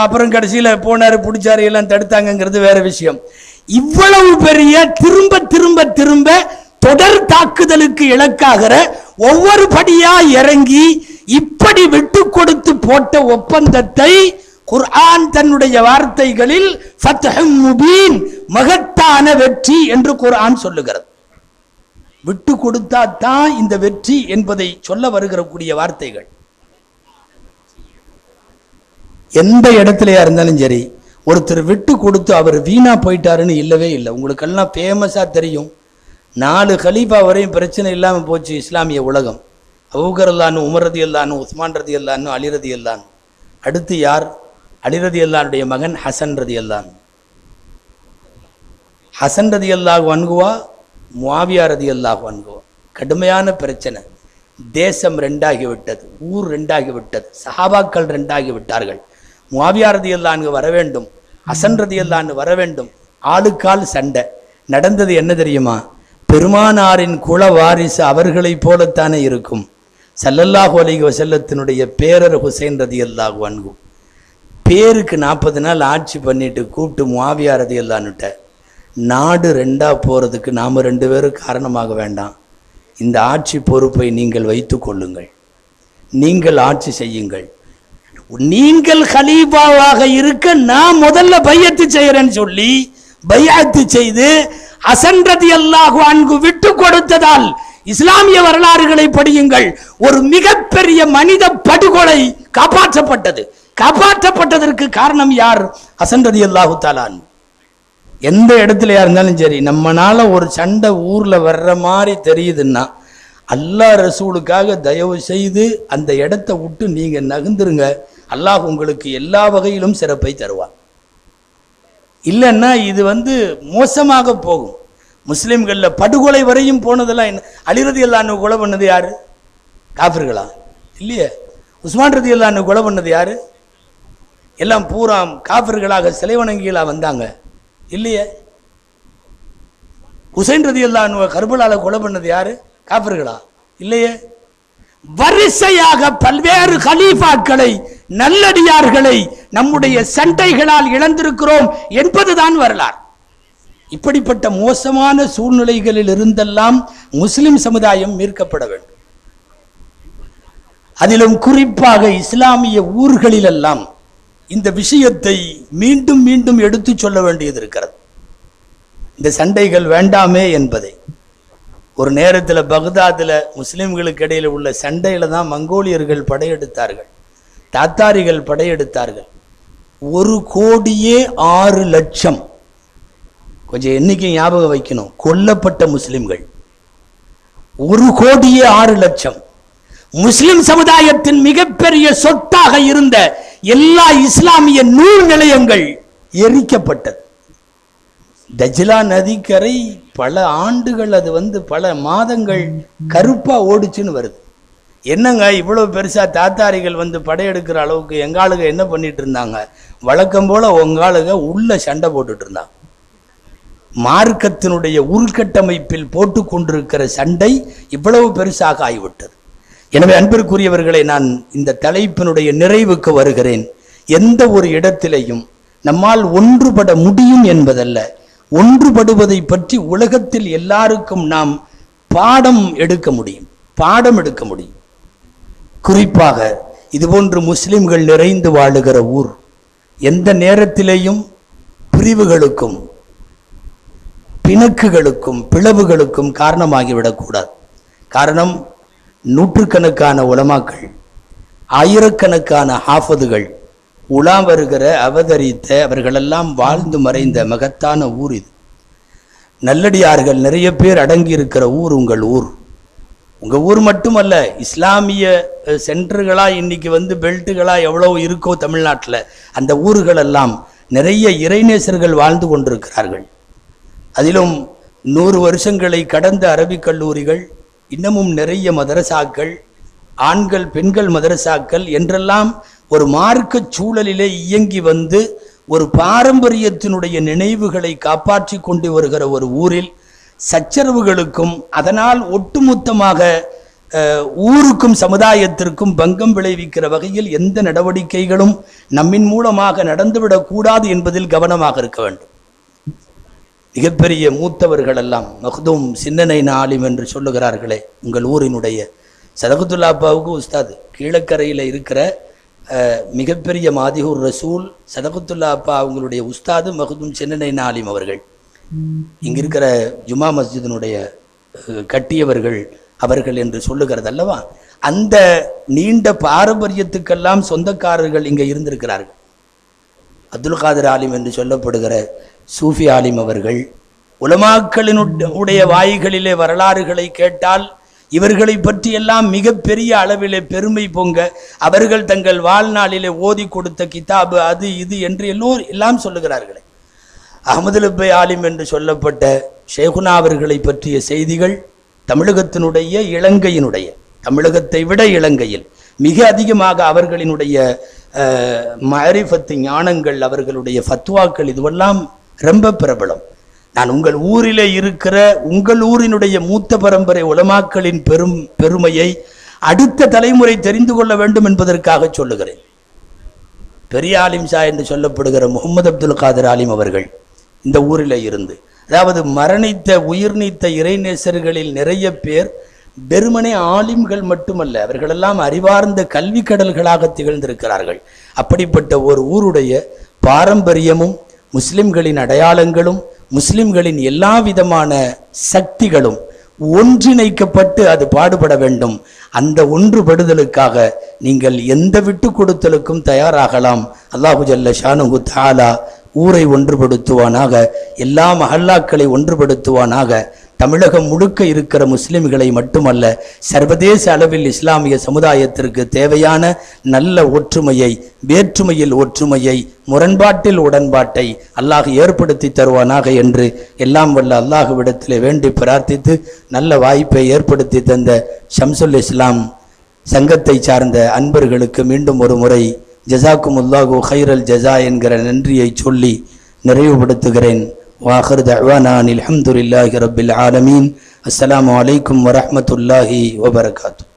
அப்புறம் கடைசியில் போனார், பிடிச்சாரு, எல்லாம் தடுத்தாங்கங்கிறது வேற விஷயம். இவ்வளவு பெரிய திரும்ப திரும்ப திரும்ப தொடர் தாக்குதலுக்கு இலக்காகிற ஒவ்வொரு படியா இறங்கி இப்படி விட்டு கொடுத்து போட்ட ஒப்பந்தத்தை குர்ஆன் தன்னுடைய வார்த்தைகளில் ஃபத்ஹும் முபீன், மகத்தான வெற்றி என்று குர்ஆன் சொல்லுகிறது. விட்டு கொடுத்தா தான் இந்த வெற்றி என்பதை சொல்ல வருகிற கூடிய வார்த்தைகள். எந்த இடத்துலயா இருந்தாலும் சரி, ஒருத்தர் விட்டு கொடுத்து அவர் வீணா போயிட்டாருன்னு இல்லவே இல்லை. உங்களுக்கெல்லாம் ஃபேமஸா தெரியும், 4 கலீஃபா வரையும் பிரச்சனை இல்லாமல் போச்சு இஸ்லாமிய உலகம். அபூபக்கர் ரலியல்லாஹு, உமர் ரலியல்லாஹு, உஸ்மான் ரலியல்லாஹு, அலி ரலியல்லாஹு. அடுத்து யார்? அலி ரலியல்லாஹுடைய மகன் ஹசன் ரலியல்லாஹு. ஹசன் ரலியல்லாஹு அன்ஹுவா, முஆவியா ரலியல்லாஹு அன்ஹுவா. கடுமையான பிரச்சனை. தேசம் ரெண்டாகிவிட்டது, ஊர் ரெண்டாகிவிட்டது, சஹாபாக்கள் ரெண்டாகி விட்டார்கள். முஆவியா ரலியல்லாஹு அன்ஹு வர வேண்டும், ஹசன் ரலியல்லாஹு அன்ஹு வர வேண்டும். ஆளுக்கால் சண்டை நடந்தது. என்ன தெரியுமா? பெருமானாரின் குல வாரிசு அவர்களை போலத்தானே இருக்கும். ஸல்லல்லாஹு அலைஹி வஸல்லத்தினுடைய பேரர் ஹுசைன் ரலியல்லாஹு அன்ஹு பேருக்கு 40 நாள் ஆட்சி பண்ணிட்டு கூப்பிட்டு முஆவியா ரலியல்லாஹு அன்ஹுட்ட, நாடு ரெண்டா போறதுக்கு நாம 2 பேரும் காரணமாக வேண்டாம், இந்த ஆட்சி பொறுப்பை நீங்கள் வைத்துக் கொள்ளுங்கள், நீங்கள் ஆட்சி செய்யுங்கள், நீங்கள் கலீஃபாவாக இருக்க நான் முதல்ல பையத்து செய்யறேன்னு சொல்லி பையத்து செய்து ஹசன் ரலியல்லாஹு அன்ஹு விட்டு கொடுத்ததால் இஸ்லாமிய வரலாறுகளை படியுங்கள், ஒரு மிகப்பெரிய மனித படுகொலை காப்பாற்றப்பட்டது. காப்பாற்றப்பட்டதற்கு காரணம் யார்? ஹசன் ரலியல்லாஹு தஆலா அன்ஹு. எந்த இடத்துலயா இருந்தாலும் சரி, நம்மனால ஒரு சண்டை ஊர்ல வர்ற மாதிரி தெரியுதுன்னா அல்லாஹ் ரசூலுக்காக தயவு செய்து அந்த இடத்தை விட்டு நீங்க நகர்ந்துருங்க, அல்லாஹ் உங்களுக்கு எல்லா வகையிலும் சிறப்பை தருவார். இல்லைன்னா இது மோசமாக போகும். முஸ்லிம்கள்ல படுகொலை வரையும் போனதெல்லாம் என்ன? அலி ரலியல்லாஹு அன்ஹு கொலை பண்ணது யாரு? காஃபிர்களா? இல்லையே. உஸ்மான் ரலியல்லாஹு அன்ஹு கொலை பண்ணது யாரு? எல்லாம் பூரா காஃபிர்களாக சிலை வணங்கிகளா வந்தாங்க, இல்லையே. ஹுசைன் ரலியல்லாஹு அன்ஹு கர்பலால கொலை பண்ணது யாரு? காஃபிர்களா? இல்லையே. வரிசையாக பல்வேறு கலீஃபாக்களை, நல்லடியார்களை நம்முடைய சண்டைகளால் இழந்திருக்கிறோம் என்பதுதான் வரலாறு. இப்படிப்பட்ட மோசமான சூழ்நிலைகளில் இருந்தெல்லாம் முஸ்லிம் சமுதாயம் மீட்கப்பட வேண்டும். அதிலும் குறிப்பாக இஸ்லாமிய ஊர்களிலெல்லாம் இந்த விஷயத்தை மீண்டும் மீண்டும் எடுத்து சொல்ல வேண்டியது இருக்கிறது. இந்த சண்டைகள் வேண்டாமே என்பதை. ஒரு நேரத்தில் பக்தாதில் முஸ்லிம்களுக்கு இடையில் உள்ள சண்டையில தான் மங்கோலியர்கள் படையெடுத்தார்கள், தாத்தாரிகள் படையெடுத்தார்கள். 1,06,00,000, கொஞ்சம் எண்ணிக்கை ஞாபகம் வைக்கணும், கொல்லப்பட்ட முஸ்லிம்கள் 1,06,00,000. முஸ்லிம் சமுதாயத்தின் மிகப்பெரிய சொத்தாக இருந்த எல்லா இஸ்லாமிய நூல் நிலையங்கள் எரிக்கப்பட்டது. தஜ்லா நதிக்கரை பல ஆண்டுகள், அது பல மாதங்கள் கருப்பா ஓடிச்சுன்னு வருது. என்னங்க இவ்வளவு பெருசா தாத்தாரிகள் படையெடுக்கிற அளவுக்கு எங்காளுக என்ன பண்ணிட்டு இருந்தாங்க? வழக்கம் போல உங்காளுக உள்ள சண்டை போட்டுட்டு இருந்தாங்க. மார்க்கத்தினுடைய உள்கட்டமைப்பில் போட்டு கொண்டிருக்கிற சண்டை இவ்வளவு பெருசாக ஆகிவிட்டது. எனவே அன்பிற்குரியவர்களை, நான் இந்த தலைப்பினுடைய நிறைவுக்கு வருகிறேன். எந்த ஒரு இடத்திலேயும் நம்மால் ஒன்றுபட முடியும் என்பதல்ல, ஒன்றுபடுவதை பற்றி உலகத்தில் எல்லாருக்கும் நாம் பாடம் எடுக்க முடியும். குறிப்பாக இதுபோன்று முஸ்லிம்கள் நிறைந்து வாழுகிற ஊர் எந்த நேரத்திலேயும் பிரிவுகளுக்கும் பிணக்குகளுக்கும் பிளவுகளுக்கும் காரணமாகிவிடக்கூடாது. காரணம், நூற்றுக்கணக்கான உலமாக்கள், ஆயிரக்கணக்கான ஹாஃபதுகள் உலா வருகிற அவதரித்த அவர்களெல்லாம் வாழ்ந்து மறைந்த மகத்தான ஊர் இது. நல்லடியார்கள் நிறைய பேர் அடங்கி இருக்கிற ஊர் உங்கள் ஊர். உங்க ஊர் மட்டுமல்ல, இஸ்லாமிய சென்டர்களா இன்னைக்கு பெல்ட்டுகளா எவ்வளவு இருக்கோ தமிழ்நாட்டில், அந்த ஊர்கள் எல்லாம் நிறைய இறைநேசர்கள் வாழ்ந்து கொண்டிருக்கிறார்கள். அதிலும் 100 வருஷங்களை கடந்த அரபிக் கல்லூரிகள், இன்னமும் நிறைய மதரசாக்கள், ஆண்கள் பெண்கள் மதரசாக்கள் என்றெல்லாம் ஒரு மார்க்க சூழலிலே இயங்கி ஒரு பாரம்பரியத்தினுடைய நினைவுகளை காப்பாற்றி கொண்டு வருகிற ஒரு ஊரில் சச்சரவுகளுக்கும் அதனால் ஒட்டுமொத்தமாக ஊருக்கும் சமுதாயத்திற்கும் பங்கம் விளைவிக்கிற வகையில் எந்த நடவடிக்கைகளும் நம்மின் மூலமாக நடந்துவிடக்கூடாது என்பதில் கவனமாக இருக்க வேண்டும். மிகப்பெரிய மூத்தவர்கள் எல்லாம் மக்தூம் சின்னனைன ஆலிம் என்று சொல்லுகிறார்களே, உங்கள் ஊரினுடைய சதகத்துல்லா அப்பாவுக்கு உஸ்தாது, கீழக்கரையில் இருக்கிற மிகப்பெரிய மாதிஹூர் ரசூல் சதகத்துல்லா அப்பா அவங்களுடைய உஸ்தாது மக்தூம் சின்னனைன ஆலிம் அவர்கள். இங்க இருக்கிற ஜுமா மஸ்ஜிதினுடைய கட்டியவர்கள் அவர்கள் என்று சொல்லுகிறது அல்லவா. அந்த நீண்ட பாரம்பரியத்துக்கெல்லாம் சொந்தக்காரர்கள் இங்கே இருந்திருக்கிறார்கள். அப்துல் காதர் ஆலிம் என்று சொல்லப்படுகிற சூஃபி ஆலிம் அவர்கள், உலமாக்களினுடைய வாய்களிலே வரலாறுகளை கேட்டால் இவர்களை பற்றியெல்லாம் மிகப்பெரிய அளவிலே பெருமை பொங்க அவர்கள் தங்கள் வாழ்நாளிலே ஓதி கொடுத்த கிதாபு அது இது என்று எல்லாம் சொல்லுகிறார்களே. அஹமது லப்பை ஆலிம் என்று சொல்லப்பட்ட ஷேகுனா அவர்களை பற்றிய செய்திகள் தமிழகத்தினுடைய இலங்கையினுடைய, தமிழகத்தை விட இலங்கையில் மிக அதிகமாக அவர்களினுடைய மஅரிஃபத்து ஞானங்கள், அவர்களுடைய ஃபத்வாக்கள் இதுவெல்லாம் ரொம்ப பிரபலம். நான் உங்கள் ஊரிலே இருக்கிற உங்கள் ஊரினுடைய மூத்த பரம்பரை உலமாக்களின் பெருமையை அடுத்த தலைமுறை தெரிந்து கொள்ள வேண்டும் என்பதற்காக சொல்லுகிறேன். பெரிய ஆலிம் ஷா என்று சொல்லப்படுகிற முகமது அப்துல் காதர் ஆலிம் அவர்கள் இந்த ஊரில் இருந்து, அதாவது மரணித்த உயிர் நீத்த இறைநேசர்களில் நிறைய பேர் வெறுமனே ஆலிம்கள் மட்டுமல்ல, அவர்களெல்லாம் அறிவார்ந்த கல்வி கடல்களாக திகழ்ந்திருக்கிறார்கள். அப்படிப்பட்ட ஒரு ஊருடைய பாரம்பரியமும் முஸ்லிம்களின் அடையாளங்களும் முஸ்லிம்களின் எல்லா விதமான சக்திகளும் ஒன்றிணைக்கப்பட்டு அது பாடுபட வேண்டும். அந்த ஒன்றுபடுதலுக்காக நீங்கள் எந்த விட்டு கொடுத்தலுக்கும் தயாராகலாம். அல்லாஹு ஜல்ல ஷானுஹு தஆலா ஊரை ஒன்றுபடுத்துவானாக, எல்லா மஹல்லாக்களை ஒன்றுபடுத்துவானாக. தமிழகம் முழுக்க இருக்கிற முஸ்லிம்களை மட்டுமல்ல, சர்வதேச அளவில் இஸ்லாமிய சமுதாயத்திற்கு தேவையான நல்ல ஒற்றுமையை, வேற்றுமையில் ஒற்றுமையை, முரண்பாட்டில் உடன்பாட்டை அல்லாஹ் ஏற்படுத்தி தருவானாக என்று எல்லாம் வல்ல அல்லாஹுவிடத்தில் வேண்டி பிரார்த்தித்து, நல்ல வாய்ப்பை ஏற்படுத்தி தந்த ஷம்சுல் இஸ்லாம் சங்கத்தை சார்ந்த அன்பர்களுக்கு மீண்டும் ஒரு முறை ஜஸாக்குமுல்லாஹு ஹைரல் ஜஸா என்கிற நன்றியை சொல்லி நிறைவுபடுத்துகிறேன். வாஹிர் தஅவானா அல்ஹம்துலில்லாஹி ரப்பில் ஆலமீன். அஸ்ஸலாமு அலைக்கும் வரஹ்மத்துல்லாஹி வபரகாத்துஹு.